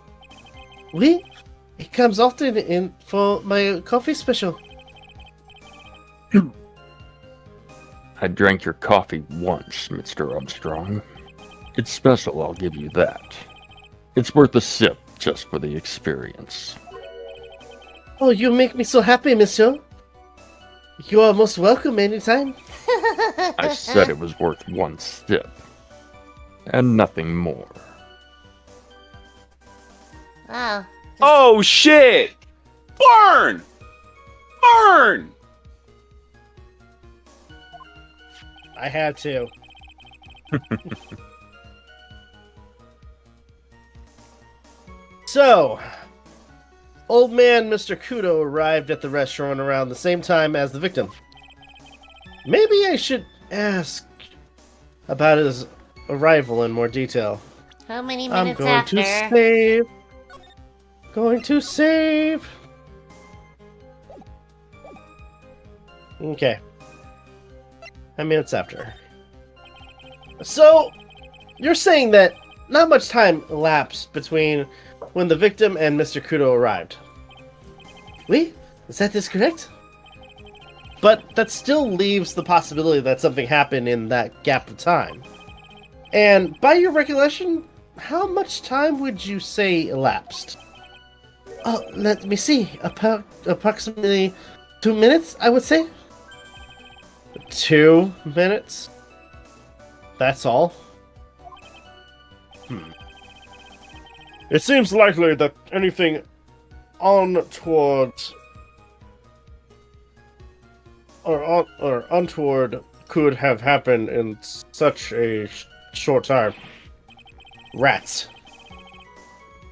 Oui? He comes often in for my coffee special. I drank your coffee once, Mr. Armstrong. It's special, I'll give you that. It's worth a sip just for the experience. Oh, you make me so happy, monsieur. You are most welcome anytime. I said it was worth one sip. And nothing more. Wow. Oh shit! Burn! Burn! I had to. So, old man Mr. Kudo arrived at the restaurant around the same time as the victim. Maybe I should ask about his arrival in more detail. How many I'm minutes going after? to save. Going to save. Okay. 10 minutes after. So, you're saying that not much time elapsed between when the victim and Mr. Kudo arrived. Oui? Is that correct? But that still leaves the possibility that something happened in that gap of time. And by your recollection, how much time would you say elapsed? Oh, let me see. Approximately 2 minutes, I would say. 2 minutes? That's all? It seems likely that anything untoward or untoward could have happened in such a short time. Rats.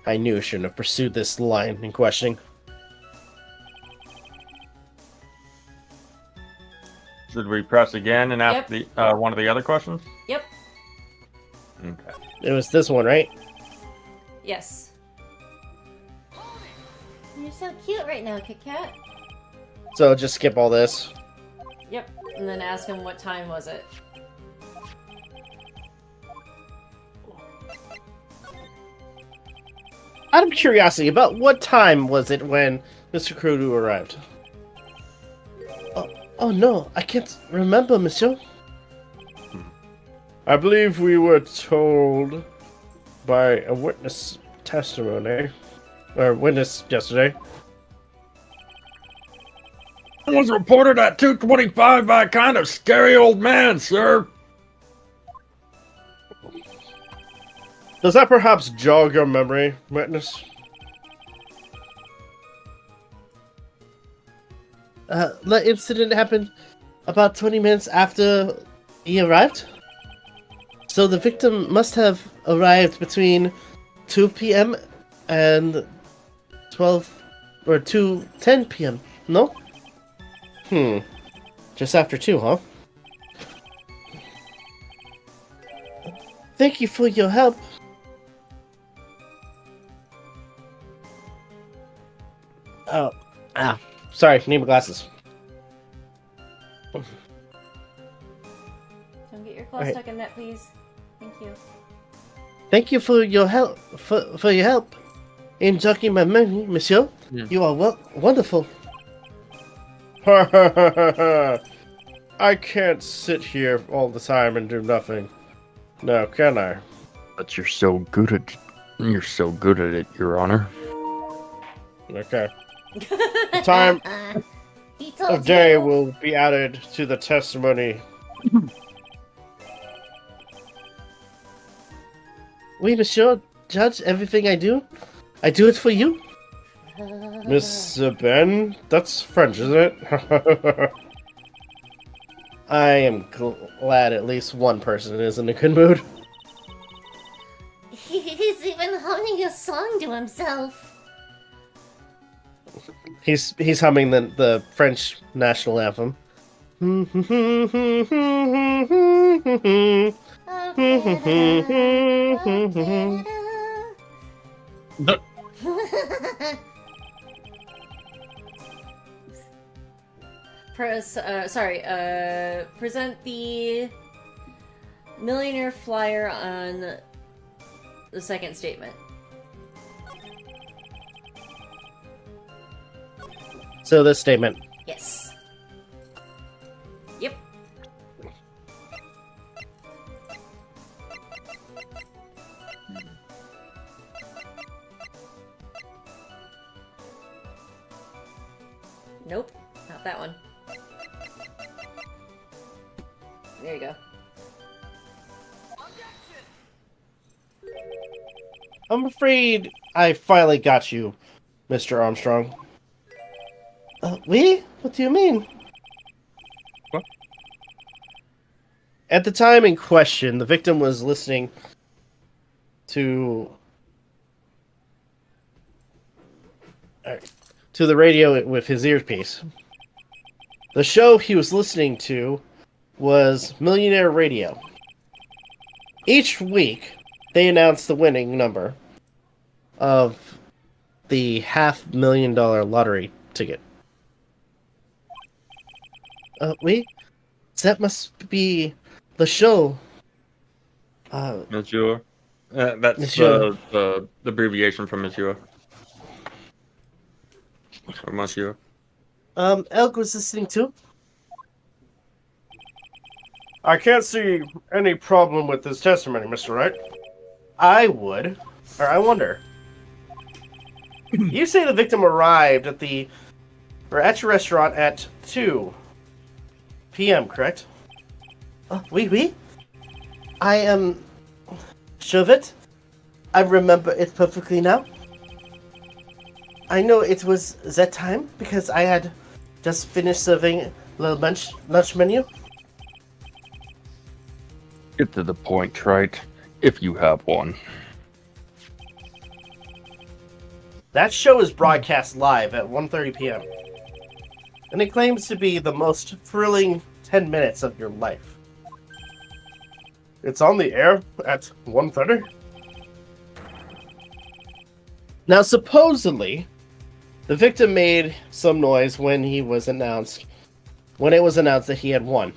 I knew I shouldn't have pursued this line in questioning. Should we press again and ask the one of the other questions? Yep. Okay. It was this one, right? Yes. You're so cute right now, Kit Kat. So just skip all this. Yep. And then ask him what time was it. Out of curiosity, about what time was it when Mr. Kudo arrived? Oh no, I can't remember, monsieur. I believe we were told by a witness testimony, or witness yesterday. I was reported at 2:25 by a kind of scary old man, sir. Does that perhaps jog your memory, witness? The incident happened about 20 minutes after he arrived. So the victim must have arrived between 2 p.m. and 12 or 2:10 p.m. No? Just after 2, huh? Thank you for your help. Oh, sorry, need my glasses. Don't get your claw Alright. stuck in that, please. Thank you. Thank you for your help. For your help in jogging my memory, Monsieur. Yeah. You are wonderful. I can't sit here all the time and do nothing. No, can I? But you're so good at it, Your Honor. Okay. The time He told of day you. will be added to the testimony. Oui, Monsieur. Judge, everything I do it for you. Miss Ben? That's French, isn't it? I am glad at least one person is in a good mood. He's even humming a song to himself. He's humming the French national anthem. Present the millionaire flyer on the second statement. So this statement. Yes. Yep. Nope, not that one. There you go. I'm afraid I finally got you, Mr. Armstrong. We? What do you mean? What? At the time in question, the victim was listening to the radio with his earpiece. The show he was listening to was Millionaire Radio. Each week, they announced the winning number of the $500,000 lottery ticket. Wait, that must be the show. Monsieur. That's Monsieur. the abbreviation for Monsieur. Or Monsieur. Elk was listening too. I can't see any problem with this testimony, Mr. Wright. I would, or I wonder. You say the victim arrived at your restaurant at 2 p.m., correct? Oui. I am sure of it. I remember it perfectly now. I know it was that time because I had just finished serving the lunch menu. Get to the point, Trite, if you have one. That show is broadcast live at 1:30 p.m. And it claims to be the most thrilling 10 minutes of your life. It's on the air at 1:30? Now, supposedly, the victim made some noise when it was announced that he had won.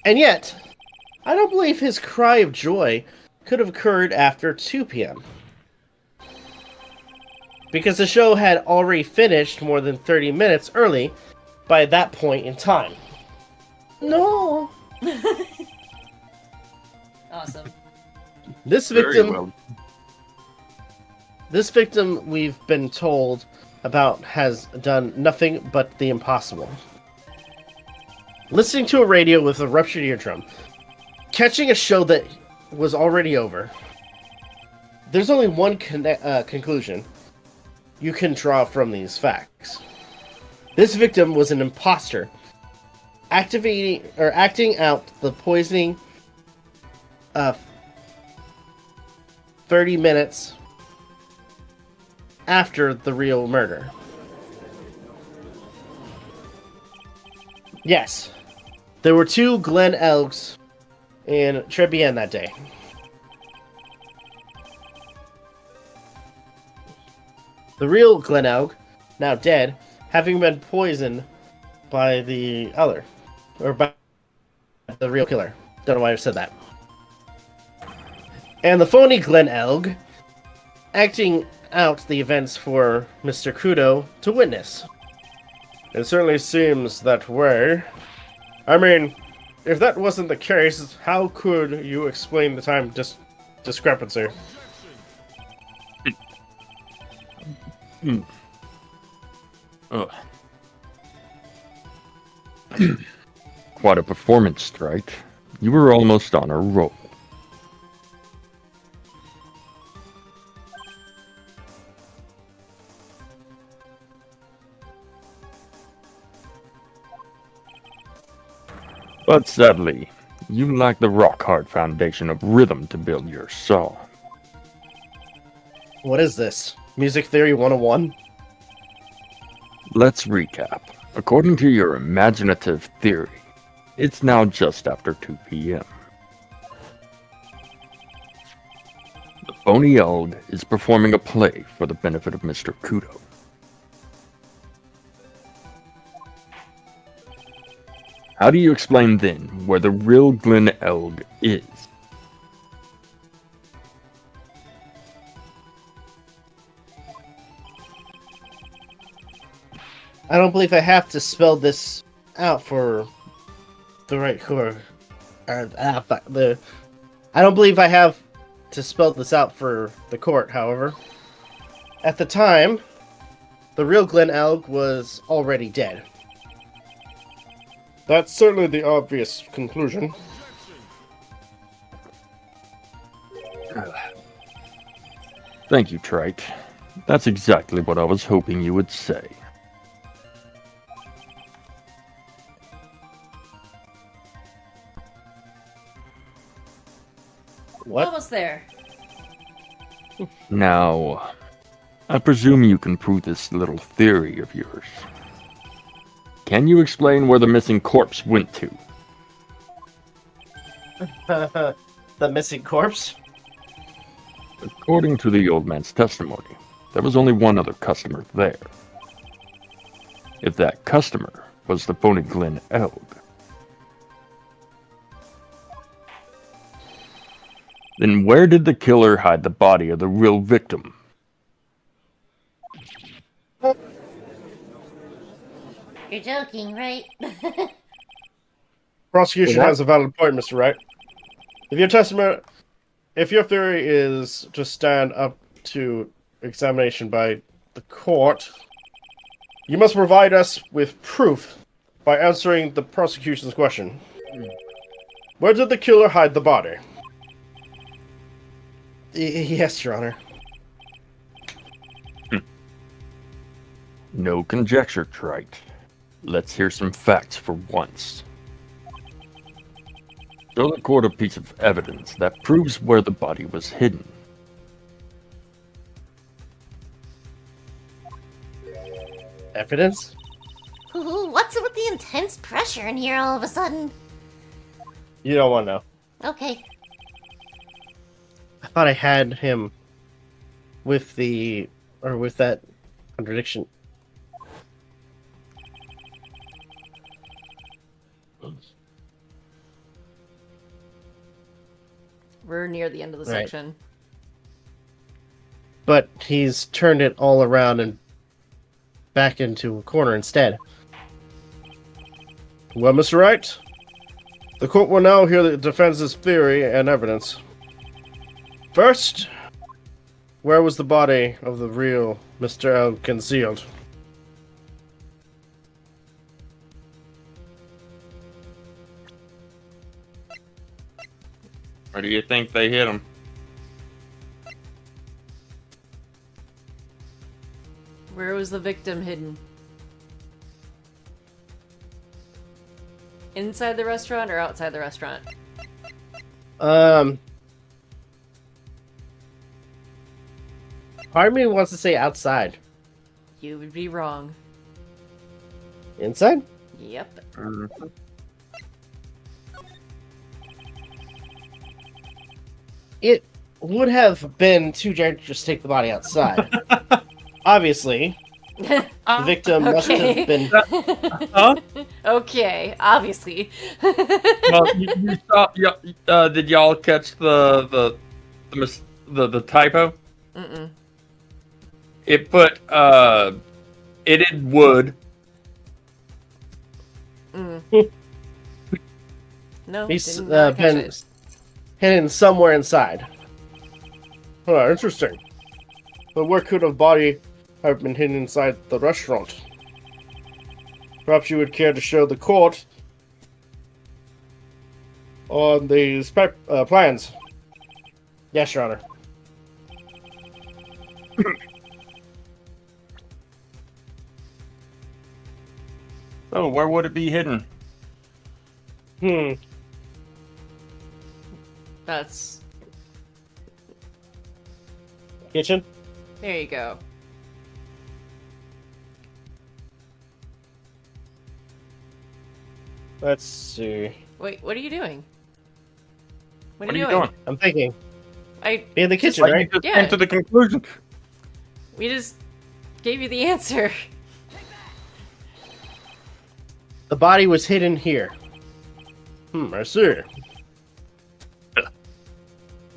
And yet, I don't believe his cry of joy could have occurred after 2 p.m. Because the show had already finished more than 30 minutes early by that point in time. No. Awesome. This victim, we've been told about, has done nothing but the impossible. Listening to a radio with a ruptured eardrum, catching a show that was already over. There's only one conclusion you can draw from these facts. This victim was an imposter, acting out the poisoning of 30 minutes after the real murder. Yes. There were 2 Glen Elks in Trebienne that day. The real Glen Elk, now dead, having been poisoned by the other. Or by the real killer. Don't know why I said that. And the phony Glen Elg acting out the events for Mr. Kudo to witness. It certainly seems that way. I mean, if that wasn't the case, how could you explain the time discrepancy? Ugh. Quite a performance, right? You were almost on a roll. But sadly, you lack the rock-hard foundation of rhythm to build your song. What is this? Music Theory 101? Let's recap. According to your imaginative theory, it's now just after 2 p.m. The phony Eld is performing a play for the benefit of Mr. Kudo. How do you explain then where the real Glen Eld is? I don't believe I have to spell this out for the right court. I don't believe I have to spell this out for the court, however. At the time, the real Glen Elg was already dead. That's certainly the obvious conclusion. Thank you, Trite. That's exactly what I was hoping you would say. What? Almost there. Now, I presume you can prove this little theory of yours. Can you explain where the missing corpse went to? The missing corpse? According to the old man's testimony, there was only one other customer there. If that customer was the phony Glen Eld, then where did the killer hide the body of the real victim? You're joking, right? Prosecution What? has a valid point, Mr. Wright. If your theory is to stand up to examination by the court, you must provide us with proof by answering the prosecution's question. Where did the killer hide the body? Yes, Your Honor. No conjecture, Trite. Let's hear some facts for once. Show the court a piece of evidence that proves where the body was hidden. Evidence? Ooh, what's with the intense pressure in here all of a sudden? You don't want to know. Okay. I thought I had him with that contradiction. We're near the end of the Right. section. But he's turned it all around and back into a corner instead. Well, Mr. Wright, the court will now hear the defense's theory and evidence. First, where was the body of the real Mr. L concealed? Where do you think they hit him? Where was the victim hidden? Inside the restaurant or outside the restaurant? Part of me wants to say outside. You would be wrong. Inside? Yep. It would have been too dangerous to take the body outside. Obviously, the victim must have been. Huh? Okay, obviously. Well, you saw. Did y'all catch the typo? Mm-mm. It put it in wood. No, He's did not catch been it. hidden somewhere inside. Oh, interesting. But where could a body have been hidden inside the restaurant? Perhaps you would care to show the court on these plans. Yes, Your Honor. So where would it be hidden? That's... Kitchen? There you go. Let's see. Wait, what are you doing? What are you doing? I'm thinking. I... Be in the kitchen, Like, right? you just Yeah. came to the conclusion. We just gave you the answer. The body was hidden here. I see.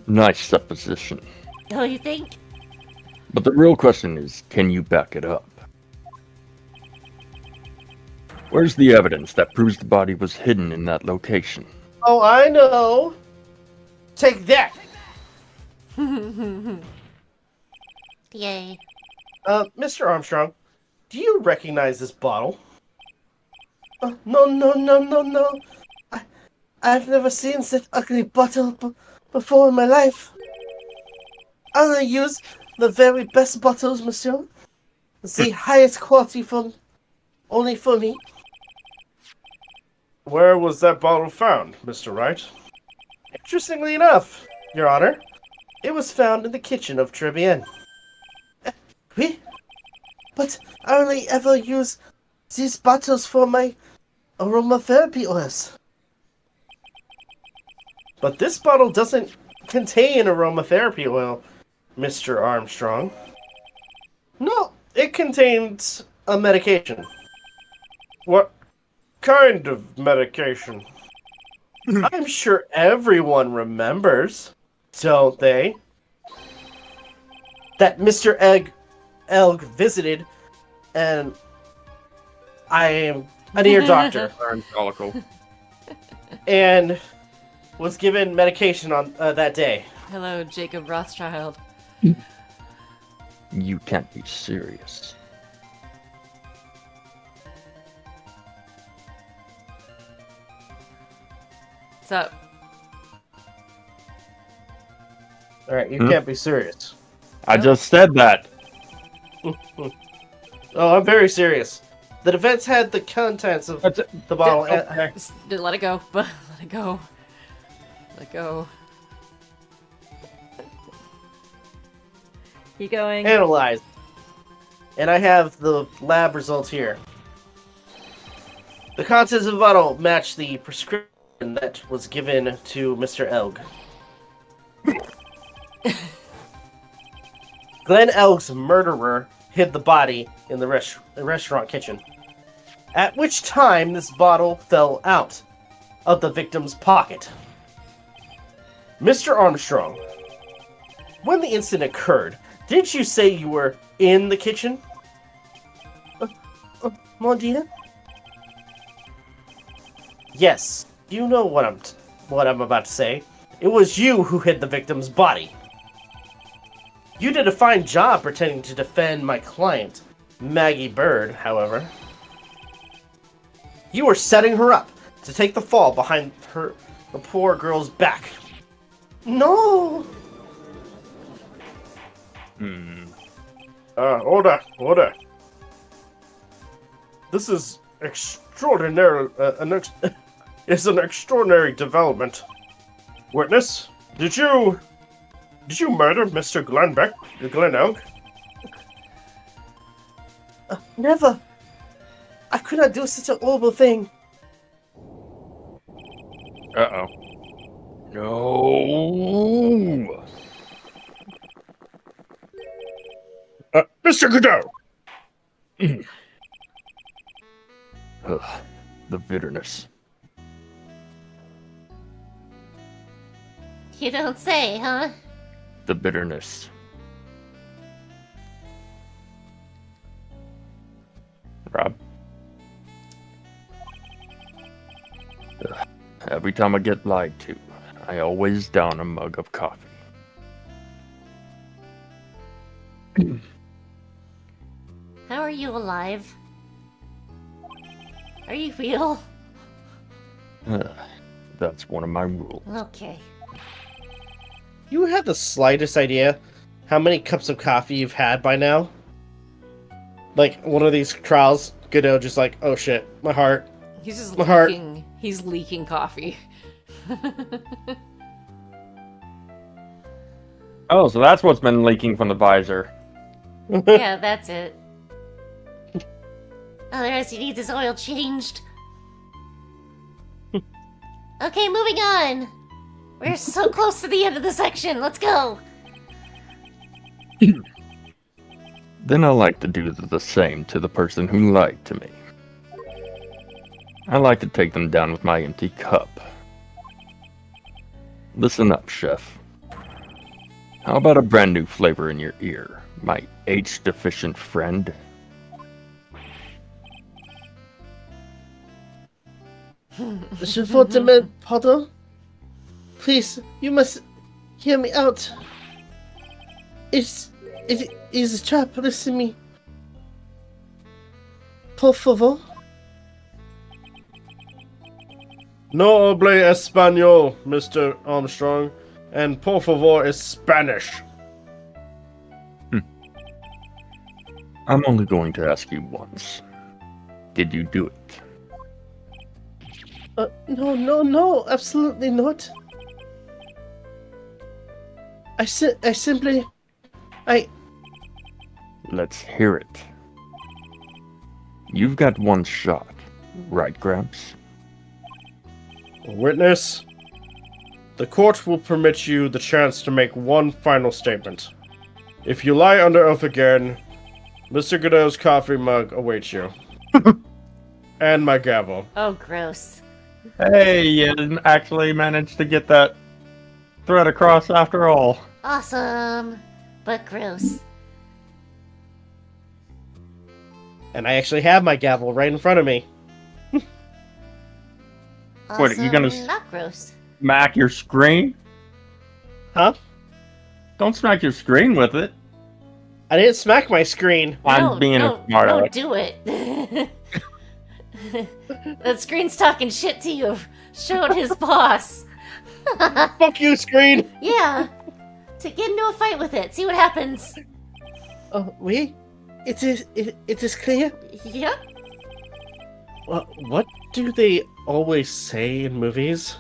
Nice supposition. Oh, you think? But the real question is, can you back it up? Where's the evidence that proves the body was hidden in that location? Oh, I know. Take that. Yay. Mr. Armstrong, do you recognize this bottle? No. I've never seen such ugly bottle before in my life. I only use the very best bottles, monsieur. The highest quality only for me. Where was that bottle found, Mr. Wright? Interestingly enough, Your Honor, it was found in the kitchen of Tribien. Oui? But I only ever use these bottles for my aromatherapy oils. But this bottle doesn't contain aromatherapy oil, Mr. Armstrong. No, it contains a medication. What kind of medication? I'm sure everyone remembers, don't they? That Mr. Elg visited, and I am an ear doctor, and was given medication on that day. Hello, Jacob Rothschild. You can't be serious. What's up? Alright, you can't be serious. I just said that. Oh, I'm very serious. The defense had the contents of the bottle. Just let it go. Let it go. Let it go. Keep going. Analyzed. And I have the lab results here. The contents of the bottle match the prescription that was given to Mr. Elg. Glenn Elg's murderer hid the body in the restaurant kitchen, at which time this bottle fell out of the victim's pocket. Mr. Armstrong, when the incident occurred, didn't you say you were in the kitchen? Mon Dieu? Yes, you know what I'm about to say. It was you who hid the victim's body. You did a fine job pretending to defend my client, Maggie Bird, however. You were setting her up to take the fall behind the poor girl's back. No! Order. This is extraordinary. It's an extraordinary development. Witness, did you murder Mr. Glenn Elg? Never! I could not do such a horrible thing. Uh-oh. No! Mr. Godot! Ugh, the bitterness. You don't say, huh? The bitterness. Rob? Ugh, every time I get lied to, I always down a mug of coffee. How are you alive? Are you real? That's one of my rules. Okay. You have the slightest idea how many cups of coffee you've had by now? Like, one of these trials, Godot just like, oh shit, my heart. He's just My heart. leaking. He's leaking coffee. Oh, so that's what's been leaking from the visor. Yeah, that's it. Oh, the rest he needs his oil changed. Okay, moving on. We're so close to the end of the section. Let's go. Then I like to do the same to the person who lied to me. I like to take them down with my empty cup. Listen up, chef. How about a brand new flavor in your ear, my H-deficient friend? Je vous demande pardon? Please, you must hear me out. It is a trap, listen to me. Por favor. No hable español, Mr. Armstrong, and por favor is Spanish. I'm only going to ask you once. Did you do it? No, absolutely not. I simply... Let's hear it. You've got one shot, right, Gramps? Witness, the court will permit you the chance to make one final statement. If you lie under oath again, Mr. Godot's coffee mug awaits you. And my gavel. Oh, gross. Hey, you didn't actually manage to get that thread across after all. Awesome. But gross. And I actually have my gavel right in front of me. Awesome, What, are you gonna not gross. smack your screen? Huh? Don't smack your screen with it. I didn't smack my screen. I'm being a smart Don't aleck. do it. That screen's talking shit to you. Showed his boss. Fuck you, screen! Yeah. To get into a fight with it. See what happens. Oh, oui? It is clear? Yep. What do they always say in movies?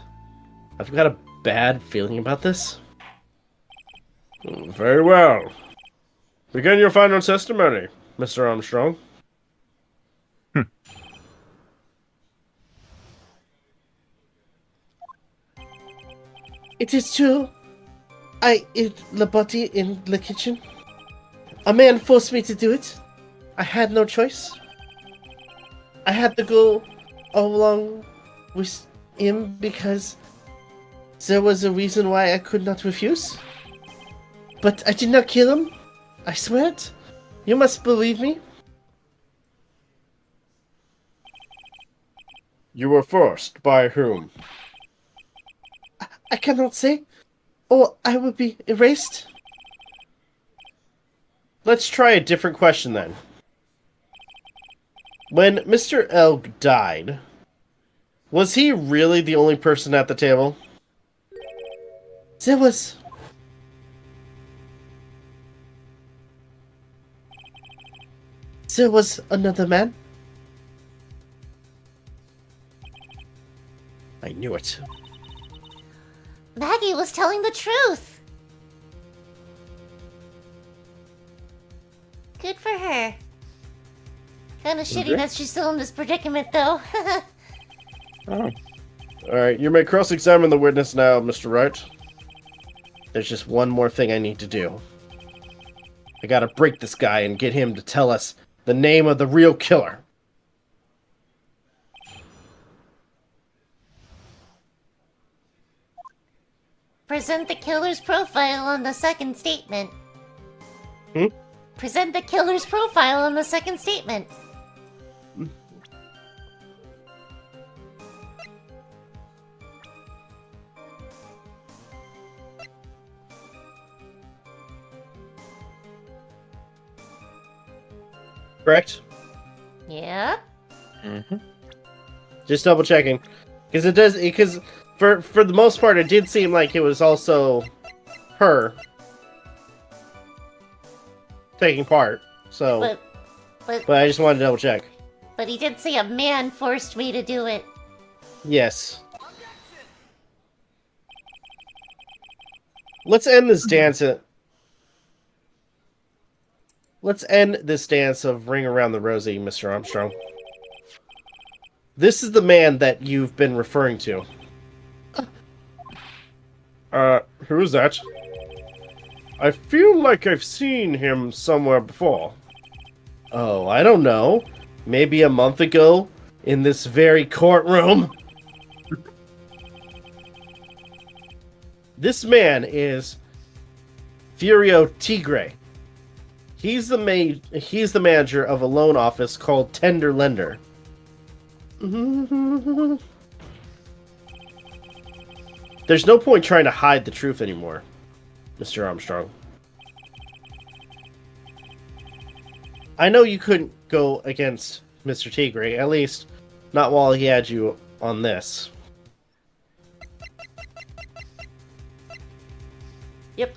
I've got a bad feeling about this. Very well. Begin your final testimony, Mr. Armstrong. It is true. I ate the body in the kitchen. A man forced me to do it. I had no choice. I had to go along with him because there was a reason why I could not refuse. But I did not kill him. I swear it. You must believe me. You were forced by whom? I cannot say, or I will be erased. Let's try a different question then. When Mr. Elg died, was he really the only person at the table? There was... There was another man. I knew it. Maggie was telling the truth. Good for her. Kind of shitty Okay. that she's still in this predicament, though. Oh. Alright, you may cross-examine the witness now, Mr. Wright. There's just one more thing I need to do. I gotta break this guy and get him to tell us the name of the real killer. Present the killer's profile on the second statement. Hmm? Present the killer's profile on the second statement. Correct? Yep. Mm-hmm. Just double checking. Because it does, because for the most part, it did seem like it was also her taking part. So, But but I just wanted to double check. but he did say a man forced me to do it. Yes. Let's end this dance. Let's end this dance of Ring Around the Rosie, Mr. Armstrong. This is the man that you've been referring to. Who is that? I feel like I've seen him somewhere before. Oh, I don't know. Maybe a month ago in this very courtroom. This man is Furio Tigre. He's the manager of a loan office called Tender Lender. There's no point trying to hide the truth anymore, Mr. Armstrong. I know you couldn't go against Mr. Tigre, at least not while he had you on this. Yep.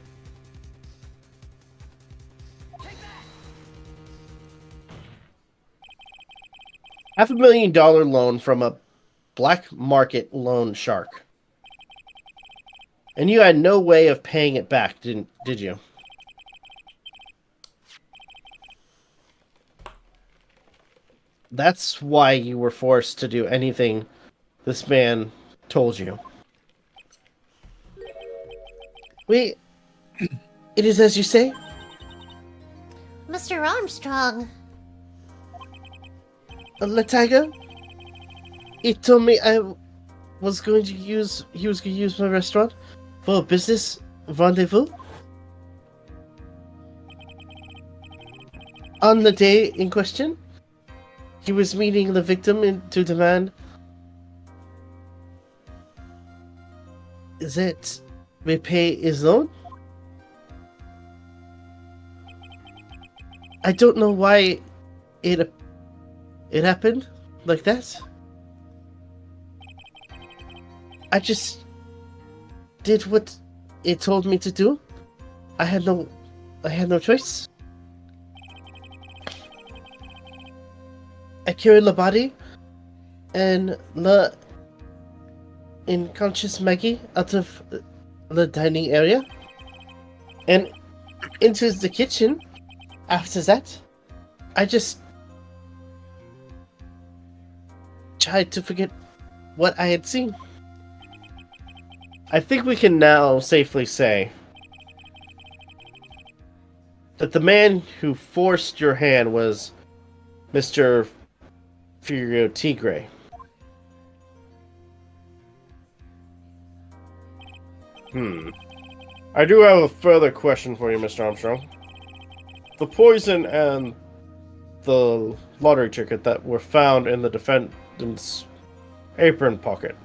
$500,000 loan from a black market loan shark. And you had no way of paying it back, did you? That's why you were forced to do anything this man told you. Wait, it is as you say? Mr. Armstrong. Latago? He told me he was going to use my restaurant for a business rendezvous. On the day in question, he was meeting the victim to demand that we pay his loan. I don't know why it happened like that. I just did what it told me to do. I had no choice. I carried the body and the unconscious Maggie out of the dining area and into the kitchen. After that, I just tried to forget what I had seen. I think we can now safely say that the man who forced your hand was Mr. Furio Tigre. I do have a further question for you, Mr. Armstrong. The poison and the lottery ticket that were found in the defendant's apron pocket.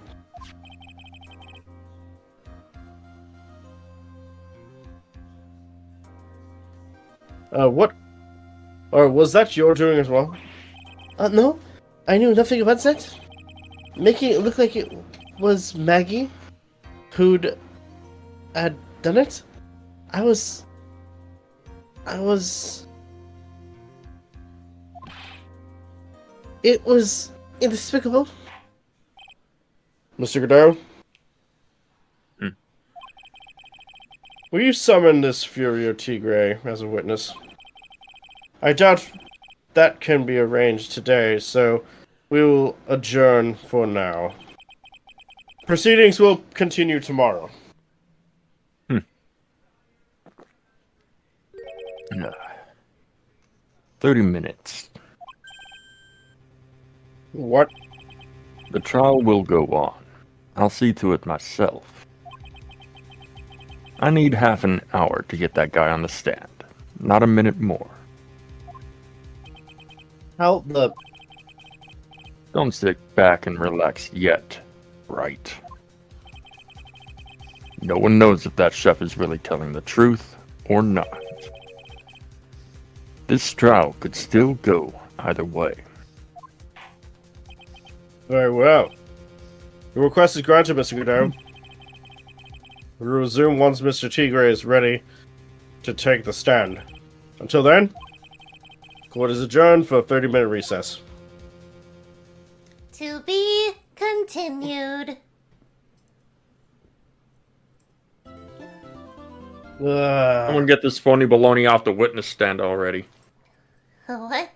What? Or was that your doing as well? No, I knew nothing about that. Making it look like it was Maggie who'd had done it. I was. It was inexplicable. Mr. Godot? Hmm. Will you summon this Furio Tigre as a witness? I doubt that can be arranged today, so we will adjourn for now. Proceedings will continue tomorrow. 30 minutes. What? The trial will go on. I'll see to it myself. I need half an hour to get that guy on the stand. Not a minute more. How the... Don't sit back and relax yet, right? No one knows if that chef is really telling the truth or not. This trial could still go either way. Very well. Your request is granted, Mr. Godot. We'll resume once Mr. Tigre is ready to take the stand. Until then, court is adjourned for a 30-minute recess. To be continued. Someone get this phony baloney off the witness stand already. What?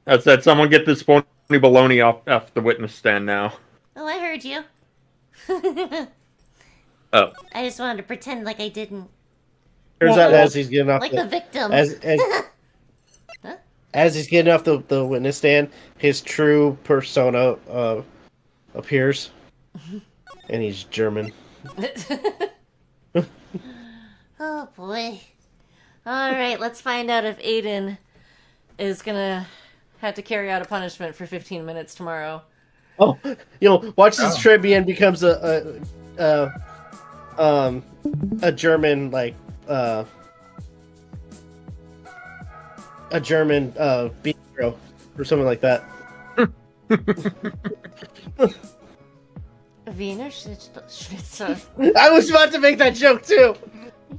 I said someone get this phony baloney off the witness stand now. Oh, I heard you. Oh. I just wanted to pretend like I didn't. Turns out as he's getting off Like the victim. As he's getting off the witness stand, his true persona appears, and he's German. Oh boy. Alright, let's find out if Aden is gonna have to carry out a punishment for 15 minutes tomorrow. Oh, watch this trivia and becomes a German a German bistro or something like that. Wiener Schnitzel. I was about to make that joke too.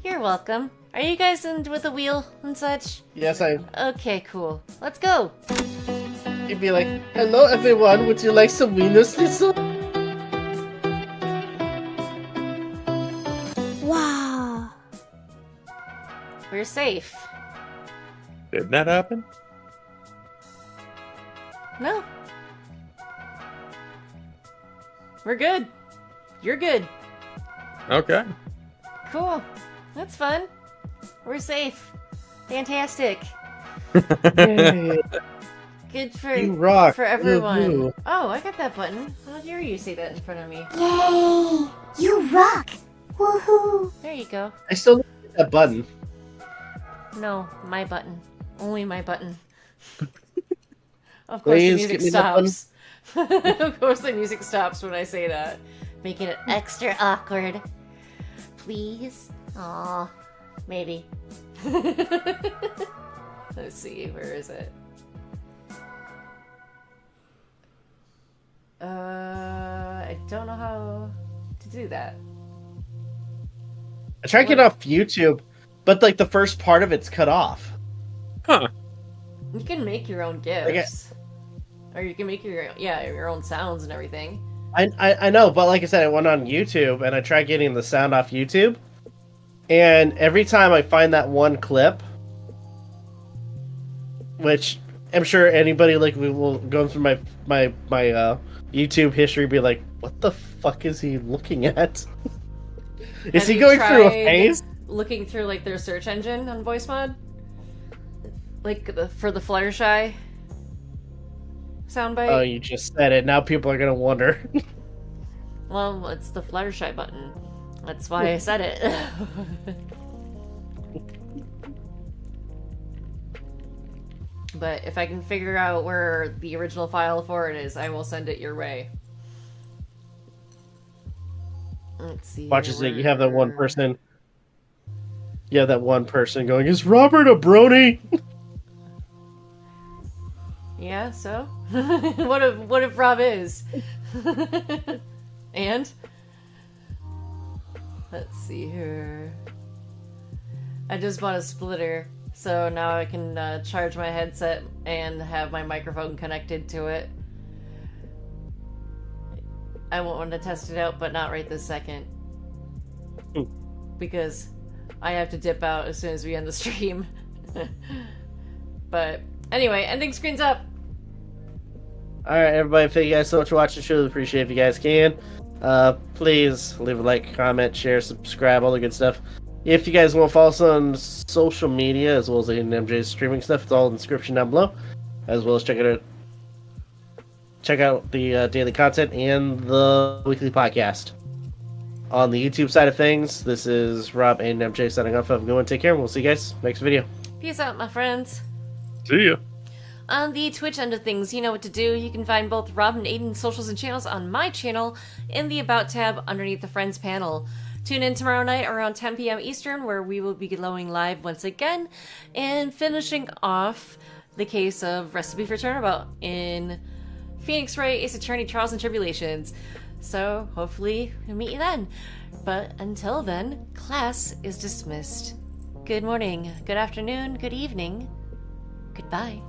You're welcome. Are you guys in with the wheel and such? Yes, I. Okay, cool. Let's go. He'd be like, "Hello, everyone. Would you like some Wiener Schnitzel?" Wow. We're safe. Did that happen? No. We're good. You're good. Okay. Cool. That's fun. We're safe. Fantastic. Yay. Good for You rock. for everyone. Woo-hoo. Oh, I got that button. How dare you say that in front of me? Yay! You rock! Woohoo! There you go. I still need that button. No, my button. Only my button. Of course Please the music get me that button. stops. Of course the music stops when I say that. Making it extra awkward. Please? Aw. Maybe. Let's see, where is it? I don't know how to do that. I tried to get off YouTube, but the first part of it's cut off. Huh. You can make your own GIFs. Or you can make your own sounds and everything. I know, but like I said, I went on YouTube and I tried getting the sound off YouTube, and every time I find that one clip, which I'm sure anybody we will go through my YouTube history, be like, what the fuck is he looking at? Is he going through a phase? Looking through their search engine on voice mod, for the Fluttershy soundbite. Oh, you just said it. Now people are gonna wonder. Well, it's the Fluttershy button. That's why I said it. But if I can figure out where the original file for it is, I will send it your way. Let's see. Watch as you have that one person. You have that one person going, "Is Robert a brony?" Yeah, so? What if Rob is? And? Let's see here. I just bought a splitter, so now I can charge my headset and have my microphone connected to it. I want to test it out, but not right this second. Because I have to dip out as soon as we end the stream. But Anyway, ending screen's up. Alright, everybody, thank you guys so much for watching the show. Appreciate if you guys can. Please leave a like, comment, share, subscribe, all the good stuff. If you guys want to follow us on social media, as well as Aden and MJ's streaming stuff, it's all in the description down below. As well as check out the daily content and the weekly podcast. On the YouTube side of things, this is Rob and MJ signing off. Have a good one. Take care, and we'll see you guys next video. Peace out, my friends. See ya. On the Twitch end of things, you know what to do. You can find both Rob and Aiden's socials and channels on my channel in the About tab underneath the Friends panel. Tune in tomorrow night around 10 p.m. Eastern, where we will be glowing live once again and finishing off the case of Recipe for Turnabout in Phoenix Wright, Ace Attorney, Trials and Tribulations. So, hopefully, we'll meet you then. But until then, class is dismissed. Good morning, good afternoon, good evening, goodbye.